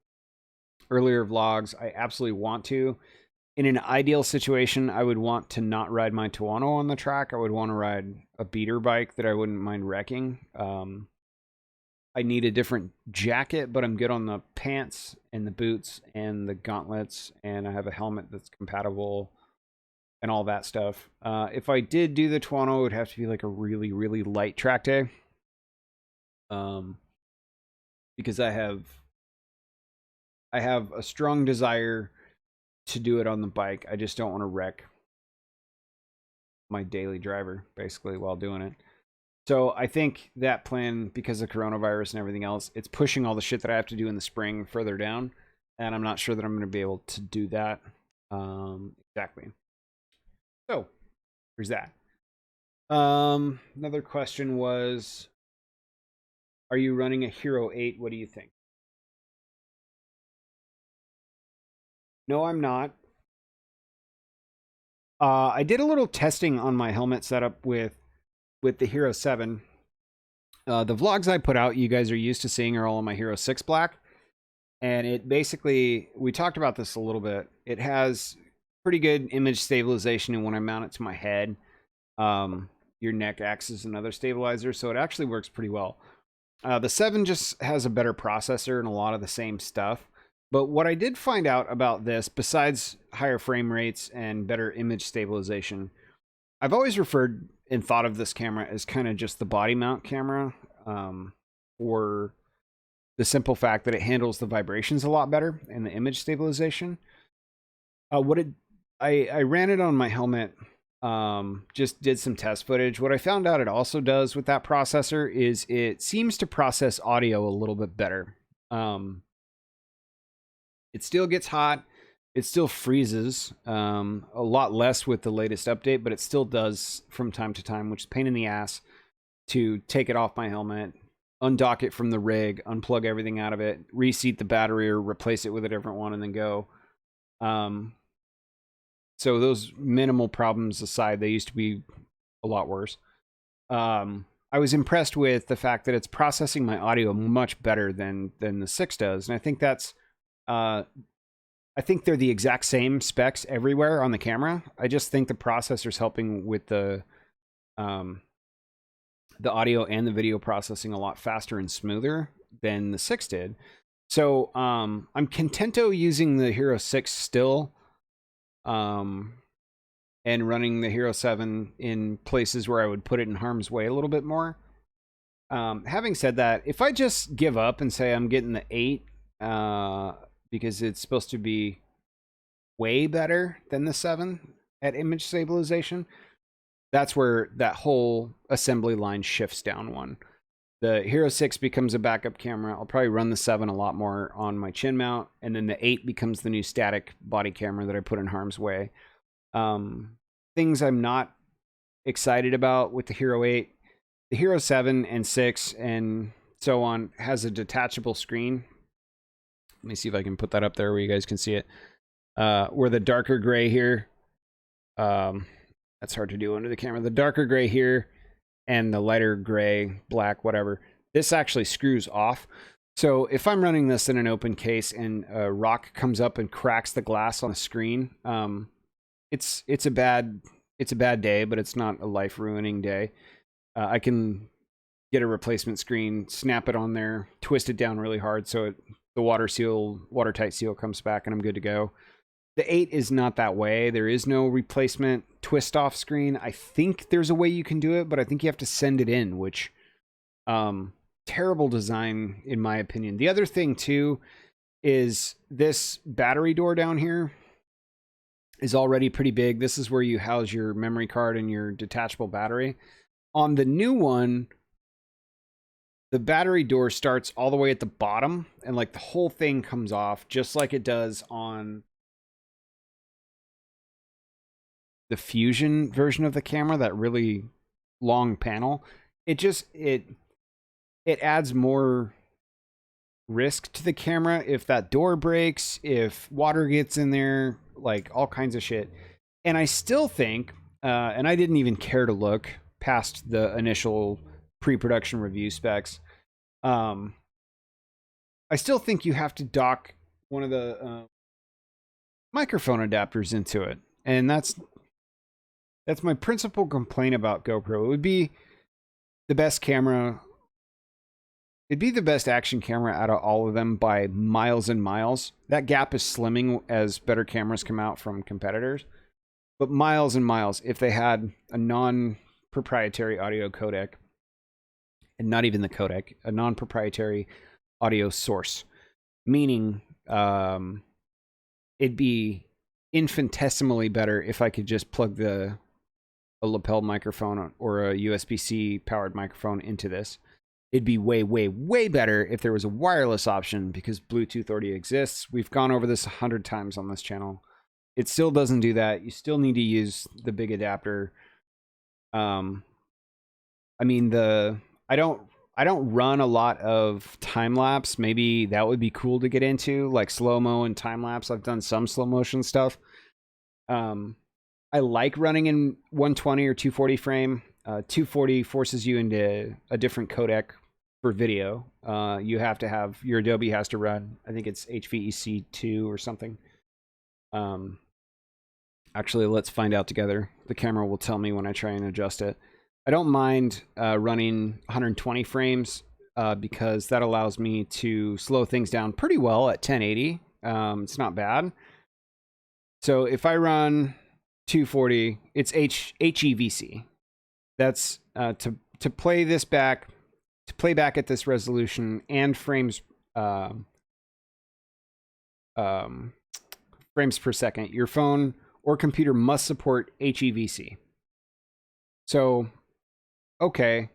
earlier vlogs. I absolutely want to. In an ideal situation, I would want to not ride my Tuono on the track. I would want to ride a beater bike that I wouldn't mind wrecking. I need a different jacket, but I'm good on the pants and the boots and the gauntlets, and I have a helmet that's compatible and all that stuff. If I did do the Tuono, it would have to be like a really, really light track day. Because I have a strong desire to do it on the bike. I just don't want to wreck my daily driver, basically, while doing it. So I think that plan, because of coronavirus and everything else, it's pushing all the shit that I have to do in the spring further down, and I'm not sure that I'm going to be able to do that. Exactly. So there's that. Another question was, are you running a Hero 8? What do you think? No, I'm not. I did a little testing on my helmet setup with the Hero 7. The vlogs I put out, you guys are used to seeing, are all on my Hero 6 Black. And it basically, we talked about this a little bit. It has pretty good image stabilization, and when I mount it to my head, your neck acts as another stabilizer, so it actually works pretty well. The 7 just has a better processor and a lot of the same stuff. But what I did find out about this, besides higher frame rates and better image stabilization, I've always referred and thought of this camera as kind of just the body mount camera, for the simple fact that it handles the vibrations a lot better and the image stabilization. I ran it on my helmet, just did some test footage. What I found out it also does with that processor is it seems to process audio a little bit better. It still gets hot. It still freezes, a lot less with the latest update, but it still does from time to time, which is a pain in the ass to take it off my helmet, undock it from the rig, unplug everything out of it, reseat the battery or replace it with a different one, and then go. So those minimal problems aside, they used to be a lot worse. I was impressed with the fact that it's processing my audio much better than the 6 does, and I think that's... I think they're the exact same specs everywhere on the camera. I just think the processor's helping with the audio and the video processing a lot faster and smoother than the 6 did. So I'm contento using the Hero 6 still, and running the Hero 7 in places where I would put it in harm's way a little bit more. Having said that, if I just give up and say I'm getting the 8, because it's supposed to be way better than the 7 at image stabilization, that's where that whole assembly line shifts down one. The Hero 6 becomes a backup camera. I'll probably run the 7 a lot more on my chin mount, and then the 8 becomes the new static body camera that I put in harm's way. Things I'm not excited about with the Hero 8, the Hero 7 and 6 and so on has a detachable screen. Let me see if I can put that up there where you guys can see it. Where the darker gray here, that's hard to do under the camera. The darker gray here and the lighter gray, black, whatever, this actually screws off. So if I'm running this in an open case and a rock comes up and cracks the glass on the screen, it's a bad day, but it's not a life-ruining day. I can get a replacement screen, snap it on there, twist it down really hard so the watertight seal comes back, and I'm good to go. The 8 is not that way. There is no replacement twist off screen. I think there's a way you can do it, but I think you have to send it in, which terrible design in my opinion. The other thing too is this battery door down here is already pretty big. This is where you house your memory card and your detachable battery. On the new one, the battery door starts all the way at the bottom, and like the whole thing comes off just like it does on the Fusion version of the camera, that really long panel, it adds more risk to the camera if that door breaks, if water gets in there, like all kinds of shit. And I still think, and I didn't even care to look past the initial pre-production review specs. I still think you have to dock one of the microphone adapters into it, and that's my principal complaint about GoPro. It would be the best camera. It'd be the best action camera out of all of them by miles and miles. That gap is slimming as better cameras come out from competitors, but miles and miles if they had a non-proprietary audio codec, and not even the codec, a non-proprietary audio source, meaning it'd be infinitesimally better if I could just plug a lapel microphone or a USB-C powered microphone into this. It'd be way, way, way better if there was a wireless option, because Bluetooth already exists. We've gone over this 100 times on this channel. It still doesn't do that. You still need to use the big adapter. I mean, I don't run a lot of time lapse. Maybe that would be cool to get into, like slow-mo and time lapse. I've done some slow motion stuff. I like running in 120 or 240 frame. 240 forces you into a different codec for video. You have to have, your Adobe has to run, I think it's HVEC2 or something. Actually, let's find out together. The camera will tell me when I try and adjust it. I don't mind running 120 frames because that allows me to slow things down pretty well at 1080. It's not bad. So if I run 240, it's HEVC. That's to play this back, to play back at this resolution and frames frames per second. Your phone or computer must support HEVC. So, okay,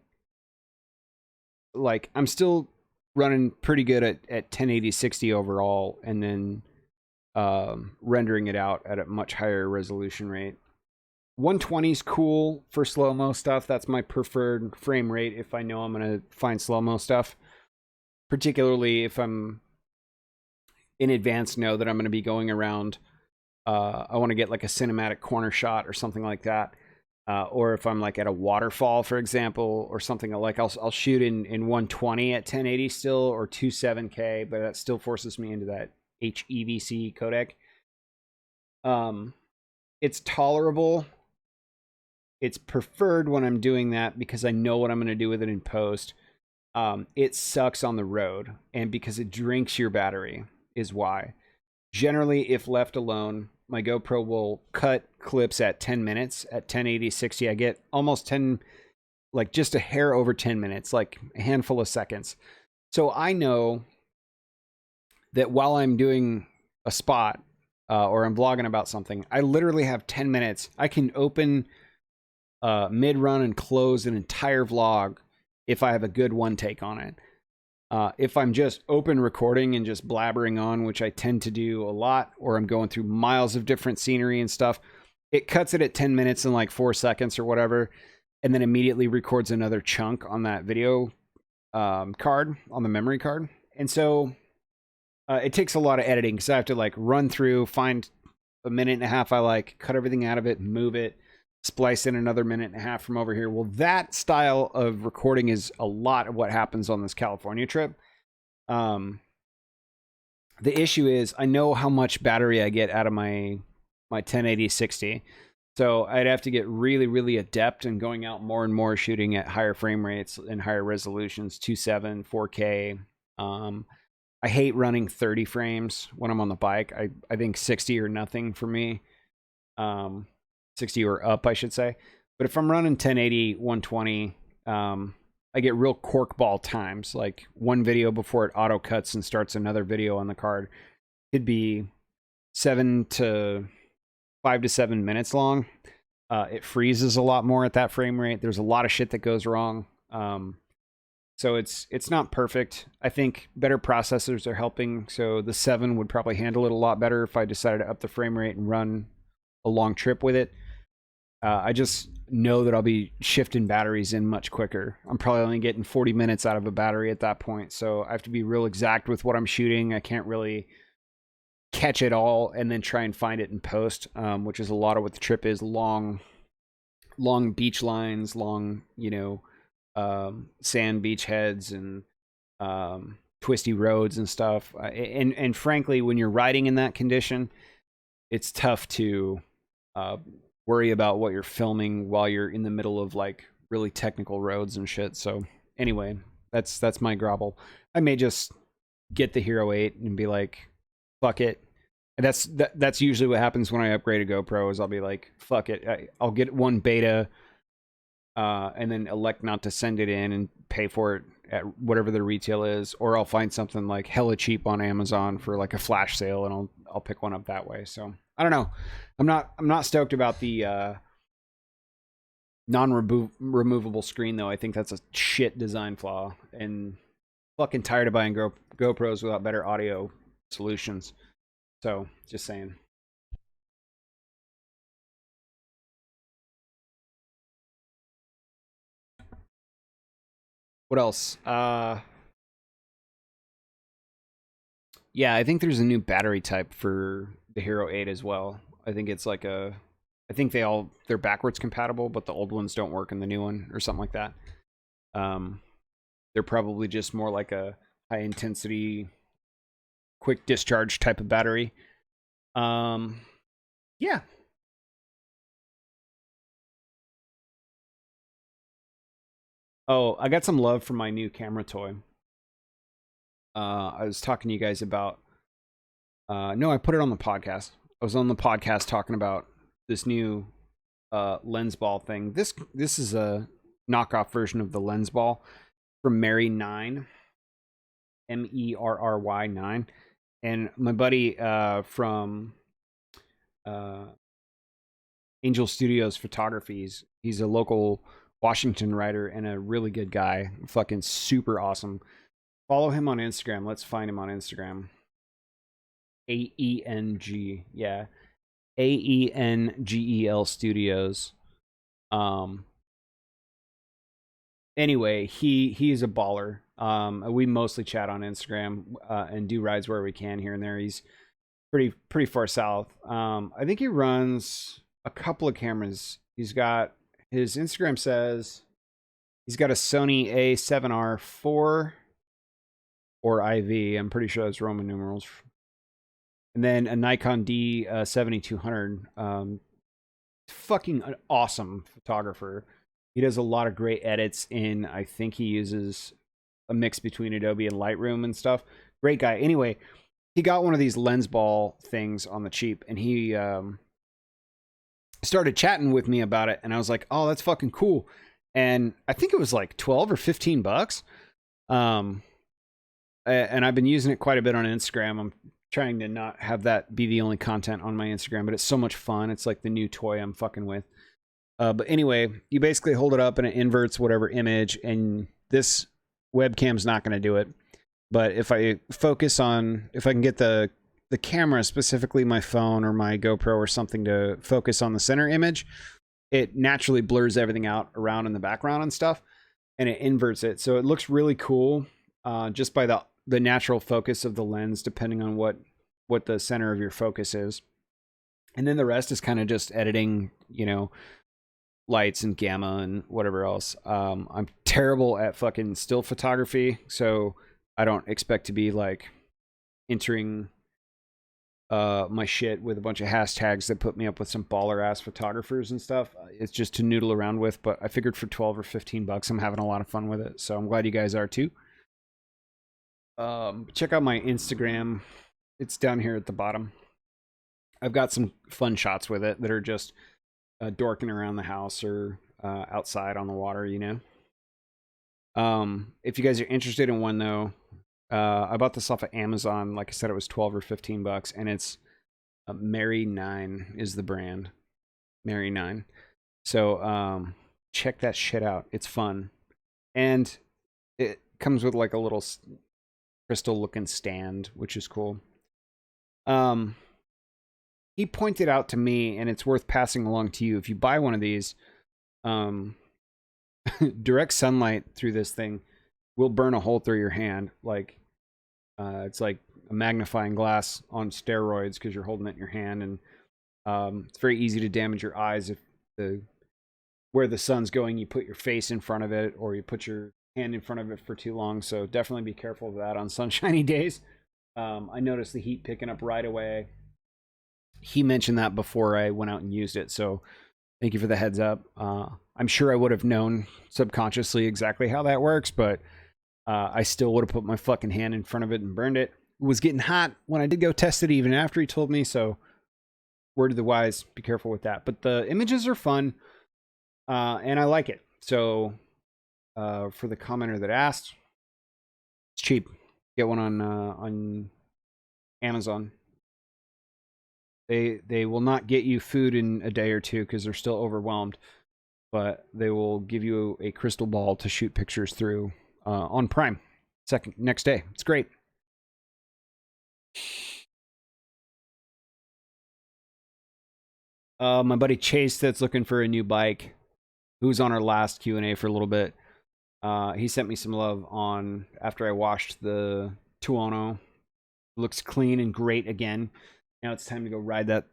like I'm still running pretty good at 1080 60 overall, and then rendering it out at a much higher resolution rate. 120 is cool for slow-mo stuff. That's my preferred frame rate if I know I'm going to find slow-mo stuff. Particularly if I'm in advance know that I'm going to be going around. I want to get like a cinematic corner shot or something like that. Or if I'm like at a waterfall, for example, or something like I'll shoot in 120 at 1080 still, or 27K, but that still forces me into that HEVC codec. It's tolerable. It's preferred when I'm doing that because I know what I'm going to do with it in post. It sucks on the road, and because it drinks your battery is why. Generally, if left alone, my GoPro will cut clips at 10 minutes at 1080 60. I get almost 10, like just a hair over 10 minutes, like a handful of seconds. So I know that while I'm doing a spot or I'm vlogging about something, I literally have 10 minutes. I can open mid-run and close an entire vlog if I have a good one take on it. If I'm just open recording and just blabbering on, which I tend to do a lot, or I'm going through miles of different scenery and stuff, it cuts it at 10 minutes and like 4 seconds or whatever, and then immediately records another chunk on that video card, on the memory card. And so it takes a lot of editing because I have to like run through, find a minute and a half I like, cut everything out of it, move it, splice in another minute and a half from over here. Well, that style of recording is a lot of what happens on this California trip. The issue is I know how much battery I get out of my 1080 60. So I'd have to get really, really adept in going out more and more, shooting at higher frame rates and higher resolutions, 2.7, 4K. I hate running 30 frames when I'm on the bike. I think 60 or nothing for me. 60 or up, I should say. But if I'm running 1080, 120, I get real corkball times. Like one video before it auto cuts and starts another video on the card could be 5 to 7 minutes long. It freezes a lot more at that frame rate. There's a lot of shit that goes wrong. So it's not perfect. I think better processors are helping. So the 7 would probably handle it a lot better if I decided to up the frame rate and run a long trip with it. I just know that I'll be shifting batteries in much quicker. I'm probably only getting 40 minutes out of a battery at that point, so I have to be real exact with what I'm shooting. I can't really catch it all and then try and find it in post, which is a lot of what the trip is. Long beach lines, long, sand beach heads, and twisty roads and stuff. And frankly, when you're riding in that condition, it's tough to worry about what you're filming while you're in the middle of like really technical roads and shit. So anyway, that's my grobble. I may just get the Hero 8 and be like, fuck it. And that's usually what happens when I upgrade a GoPro. Is I'll be like, fuck it. I'll get one beta, and then elect not to send it in and pay for it at whatever the retail is, or I'll find something like hella cheap on Amazon for like a flash sale, and I'll pick one up that way. So I don't know. I'm not stoked about the non-removable screen though. I think that's a shit design flaw, and fucking tired of buying GoPros without better audio solutions. So just saying. What else? Yeah, I think there's a new battery type for the Hero 8 as well. I think it's like I think they're backwards compatible, but the old ones don't work in the new one or something like that. Um, they're probably just more like a high intensity, quick discharge type of battery. Um, yeah. Oh, I got some love for my new camera toy. I was talking to you guys about. No, I put it on the podcast. I was on the podcast talking about this new lens ball thing. This is a knockoff version of the lens ball from Mary 9, Merry 9, and my buddy from uh, Angel Studios Photography. He's a local Washington writer and a really good guy. Fucking super awesome. Follow him on Instagram. Let's find him on Instagram. AENG, yeah, AENGEL Studios. Um, anyway, he is a baller. We mostly chat on Instagram and do rides where we can here and there. He's pretty far south. I think he runs a couple of cameras. He's got his Instagram says he's got a Sony A7R4 or IV. I'm pretty sure that's Roman numerals. And then a Nikon D 7200. Fucking an awesome photographer. He does a lot of great edits in, I think he uses a mix between Adobe and Lightroom and stuff. Great guy. Anyway, he got one of these lens ball things on the cheap, and he started chatting with me about it, and I was like, oh, that's fucking cool. And I think it was like 12 or 15 bucks. And I've been using it quite a bit on Instagram. I'm trying to not have that be the only content on my Instagram, but it's so much fun. It's like the new toy I'm fucking with. But anyway, you basically hold it up and it inverts whatever image, and this webcam's not going to do it. But if I can get the camera, specifically my phone or my GoPro or something, to focus on the center image, it naturally blurs everything out around in the background and stuff, and it inverts it. So it looks really cool just by the natural focus of the lens, depending on what the center of your focus is. And then the rest is kind of just editing, lights and gamma and whatever else. I'm terrible at fucking still photography, so I don't expect to be like entering my shit with a bunch of hashtags that put me up with some baller ass photographers and stuff. It's just to noodle around with, but I figured for 12 or 15 bucks I'm having a lot of fun with it, so I'm glad you guys are too. Check out my Instagram. It's down here at the bottom. I've got some fun shots with it that are just dorking around the house or outside on the water, If you guys are interested in one though, I bought this off of Amazon. Like I said, it was 12 or 15 bucks, and it's Mary 9 is the brand. Mary 9. So check that shit out. It's fun. And it comes with like a little crystal looking stand, which is cool. he pointed out to me, and it's worth passing along to you. If you buy one of these, direct sunlight through this thing will burn a hole through your hand. Like, it's like a magnifying glass on steroids because you're holding it in your hand, and it's very easy to damage your eyes if where the sun's going, you put your face in front of it, or you put your hand in front of it for too long. So definitely be careful of that on sunshiny days. I noticed the heat picking up right away. He mentioned that before I went out and used it, so thank you for the heads up. I'm sure I would have known subconsciously exactly how that works, but I still would have put my fucking hand in front of it and burned it. It was getting hot when I did go test it, even after he told me, so word of the wise, be careful with that. But the images are fun, and I like it. So for the commenter that asked, it's cheap. Get one on Amazon. They will not get you food in a day or two because they're still overwhelmed, but they will give you a crystal ball to shoot pictures through on Prime next day. It's great. My buddy Chase that's looking for a new bike, who's on our last Q&A for a little bit, he sent me some love on after I washed the Tuono. It looks clean and great again. Now it's time to go ride that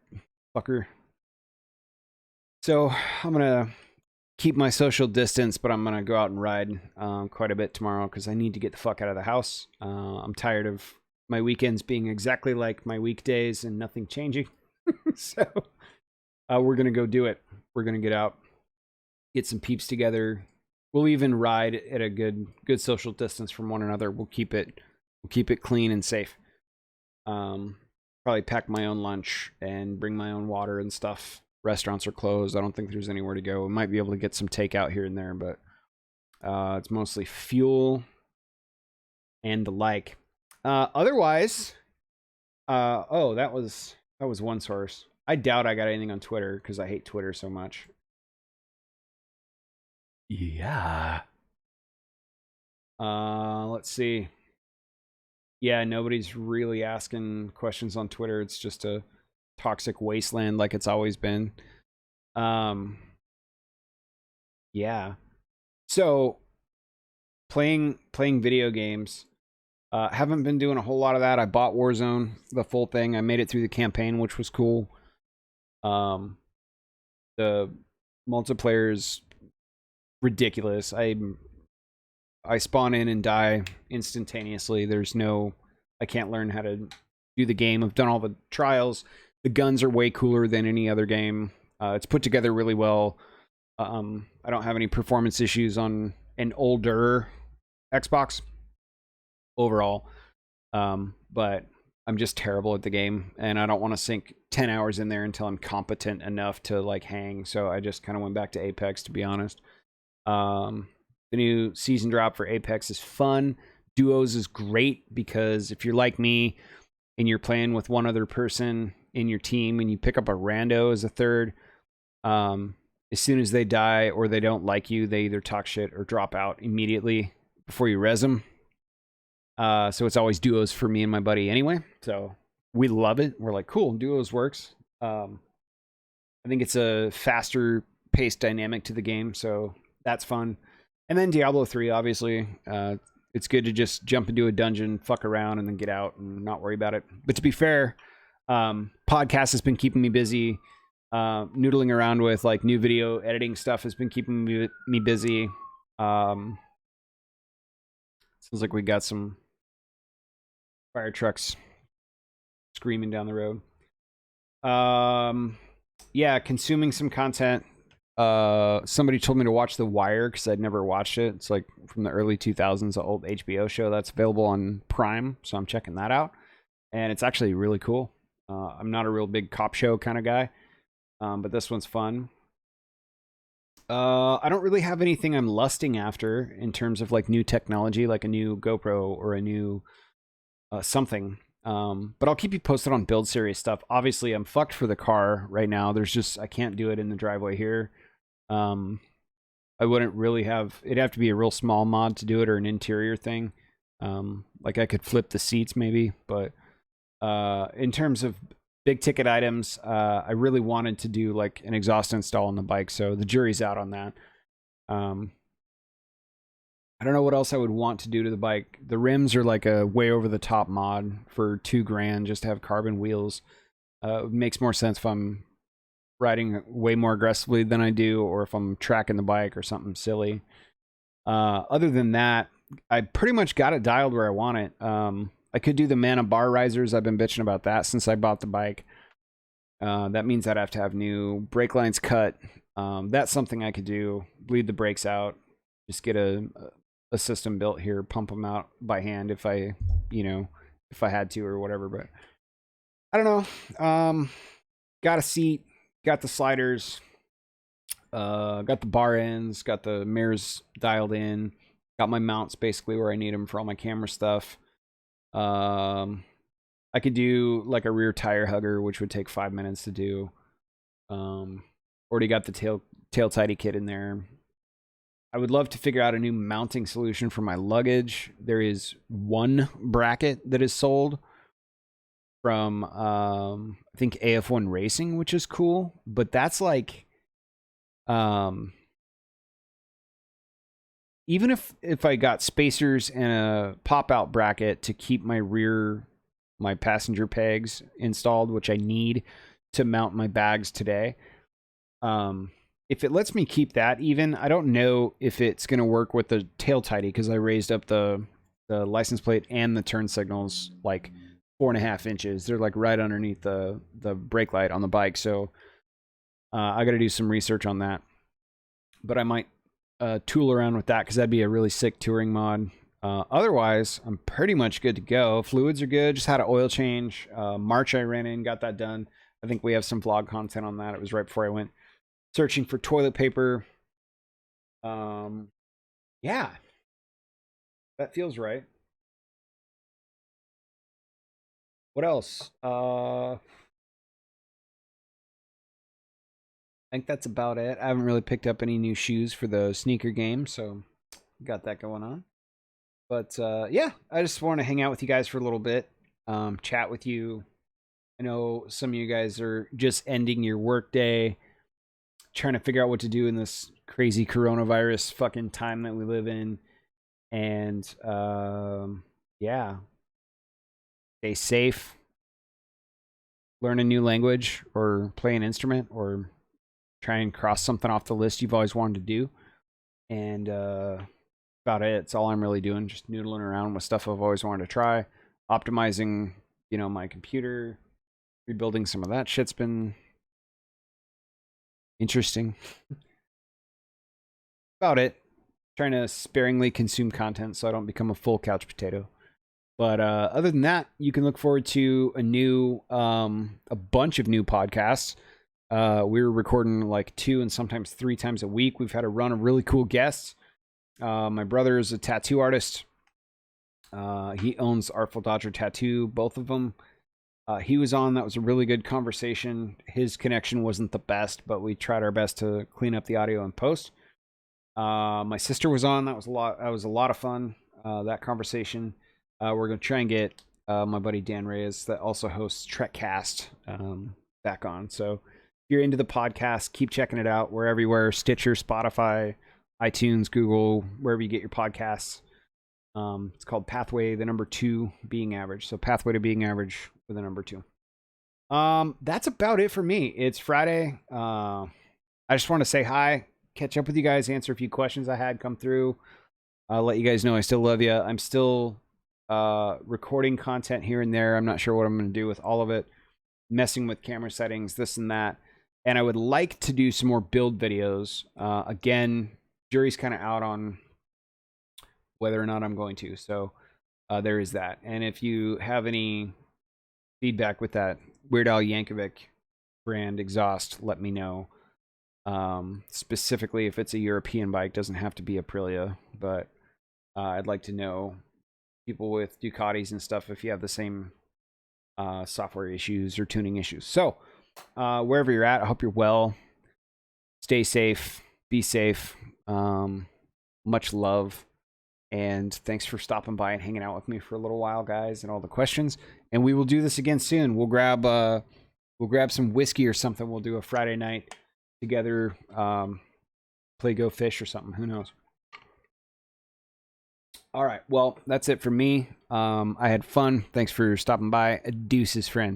fucker. So I'm going to keep my social distance, but I'm going to go out and ride quite a bit tomorrow because I need to get the fuck out of the house. I'm tired of my weekends being exactly like my weekdays and nothing changing. So we're going to go do it. We're going to get out, get some peeps together. We'll even ride at a good social distance from one another. We'll keep it clean and safe. Probably pack my own lunch and bring my own water and stuff. Restaurants are closed. I don't think there's anywhere to go. We might be able to get some takeout here and there, but it's mostly fuel and the like. Otherwise, oh, that was one source. I doubt I got anything on Twitter because I hate Twitter so much. Yeah. Let's see. Yeah, nobody's really asking questions on Twitter. It's just a toxic wasteland like it's always been. Yeah. So playing video games. Haven't been doing a whole lot of that. I bought Warzone, the full thing. I made it through the campaign, which was cool. The multiplayer is ridiculous. I spawn in and die instantaneously. I can't learn how to do the game. I've done all the trials. The guns are way cooler than any other game. It's put together really well. I don't have any performance issues on an older Xbox overall. But I'm just terrible at the game, and I don't want to sink 10 hours in there until I'm competent enough to like hang. So I just kind of went back to Apex, to be honest. The new season drop for Apex is fun. Duos is great because if you're like me and you're playing with one other person in your team and you pick up a rando as a third, as soon as they die or they don't like you, they either talk shit or drop out immediately before you res them. So it's always duos for me and my buddy anyway. So we love it. We're like, cool, duos works. I think it's a faster paced dynamic to the game, so that's fun. And then Diablo 3, obviously. It's good to just jump into a dungeon, fuck around, and then get out and not worry about it. But to be fair, podcast has been keeping me busy. Noodling around with like new video editing stuff has been keeping me busy. Sounds like we got some fire trucks screaming down the road. Yeah, consuming some content. Somebody told me to watch The Wire because I'd never watched it. It's like from the early 2000s, an old HBO show that's available on Prime, so I'm checking that out. And it's actually really cool. I'm not a real big cop show kind of guy, but this one's fun. I don't really have anything I'm lusting after in terms of like new technology, like a new GoPro or a new something. But I'll keep you posted on build series stuff. Obviously, I'm fucked for the car right now. I can't do it in the driveway here. I wouldn't really it'd have to be a real small mod to do it or an interior thing. Like I could flip the seats maybe, but in terms of big ticket items. I really wanted to do like an exhaust install on the bike, so the jury's out on that. I don't know what else I would want to do to the bike. The rims are like a way over the top mod for $2,000 just to have carbon wheels. It makes more sense if I'm riding way more aggressively than I do, or if I'm tracking the bike or something silly. Other than that, I pretty much got it dialed where I want it. I could do the Mana bar risers. I've been bitching about that since I bought the bike. That means I'd have to have new brake lines cut. That's something I could do. Bleed the brakes out. Just get a system built here, pump them out by hand if I had to or whatever. But I don't know. Got a seat, got the sliders, got the bar ends, got the mirrors dialed in, got my mounts basically where I need them for all my camera stuff. I could do like a rear tire hugger, which would take 5 minutes to do. Already got the tail tidy kit in there. I would love to figure out a new mounting solution for my luggage. There is one bracket that is sold from I think AF1 Racing, which is cool, but that's like even if I got spacers and a pop-out bracket to keep my passenger pegs installed, which I need to mount my bags today, if it lets me keep that even, I don't know if it's going to work with the tail tidy, because I raised up the license plate and the turn signals like 4.5 inches. They're like right underneath the brake light on the bike. So I got to do some research on that. But I might tool around with that, because that'd be a really sick touring mod. Otherwise, I'm pretty much good to go. Fluids are good. Just had an oil change. March I ran in, got that done. I think we have some vlog content on that. It was right before I went searching for toilet paper. Yeah, that feels right. What else? I think that's about it. I haven't really picked up any new shoes for the sneaker game, so got that going on. But yeah, I just want to hang out with you guys for a little bit, chat with you. I know some of you guys are just ending your work day, trying to figure out what to do in this crazy coronavirus fucking time that we live in. And yeah, stay safe, learn a new language or play an instrument, or try and cross something off the list you've always wanted to do. And about it. It's all I'm really doing, just noodling around with stuff I've always wanted to try, optimizing, my computer, rebuilding some of that shit's been interesting. About it. Trying to sparingly consume content so I don't become a full couch potato. But other than that, you can look forward to a bunch of new podcasts. We're recording like 2 and sometimes 3 times a week. We've had a run of really cool guests. My brother is a tattoo artist. He owns Artful Dodger Tattoo, both of them. He was on. That was a really good conversation. His connection wasn't the best, but we tried our best to clean up the audio and post. My sister was on. That was a lot of fun. That conversation. We're gonna try and get my buddy Dan Reyes, that also hosts Trekcast, back on. So if you're into the podcast, keep checking it out. We're everywhere: Stitcher, Spotify, iTunes, Google, wherever you get your podcasts. It's called Pathway, the number 2 being average. So Pathway to Being Average with a number 2. That's about it for me. It's Friday. I just want to say hi, catch up with you guys, answer a few questions I had come through. I'll let you guys know I still love you. I'm still recording content here and there. I'm not sure what I'm going to do with all of it. Messing with camera settings, this and that. And I would like to do some more build videos. Again, jury's kind of out on whether or not I'm going to. So there is that. And if you have any feedback with that Weird Al Yankovic brand exhaust, let me know. Specifically, if it's a European bike, doesn't have to be Aprilia, but I'd like to know, people with Ducatis and stuff, if you have the same software issues or tuning issues. So wherever you're at, I hope you're well. Stay safe. Be safe. Much love. And thanks for stopping by and hanging out with me for a little while, guys, and all the questions. And we will do this again soon. We'll grab We'll grab some whiskey or something. We'll do a Friday night together. Play Go Fish or something. Who knows? All right. Well, that's it for me. I had fun. Thanks for stopping by. Deuces, friend.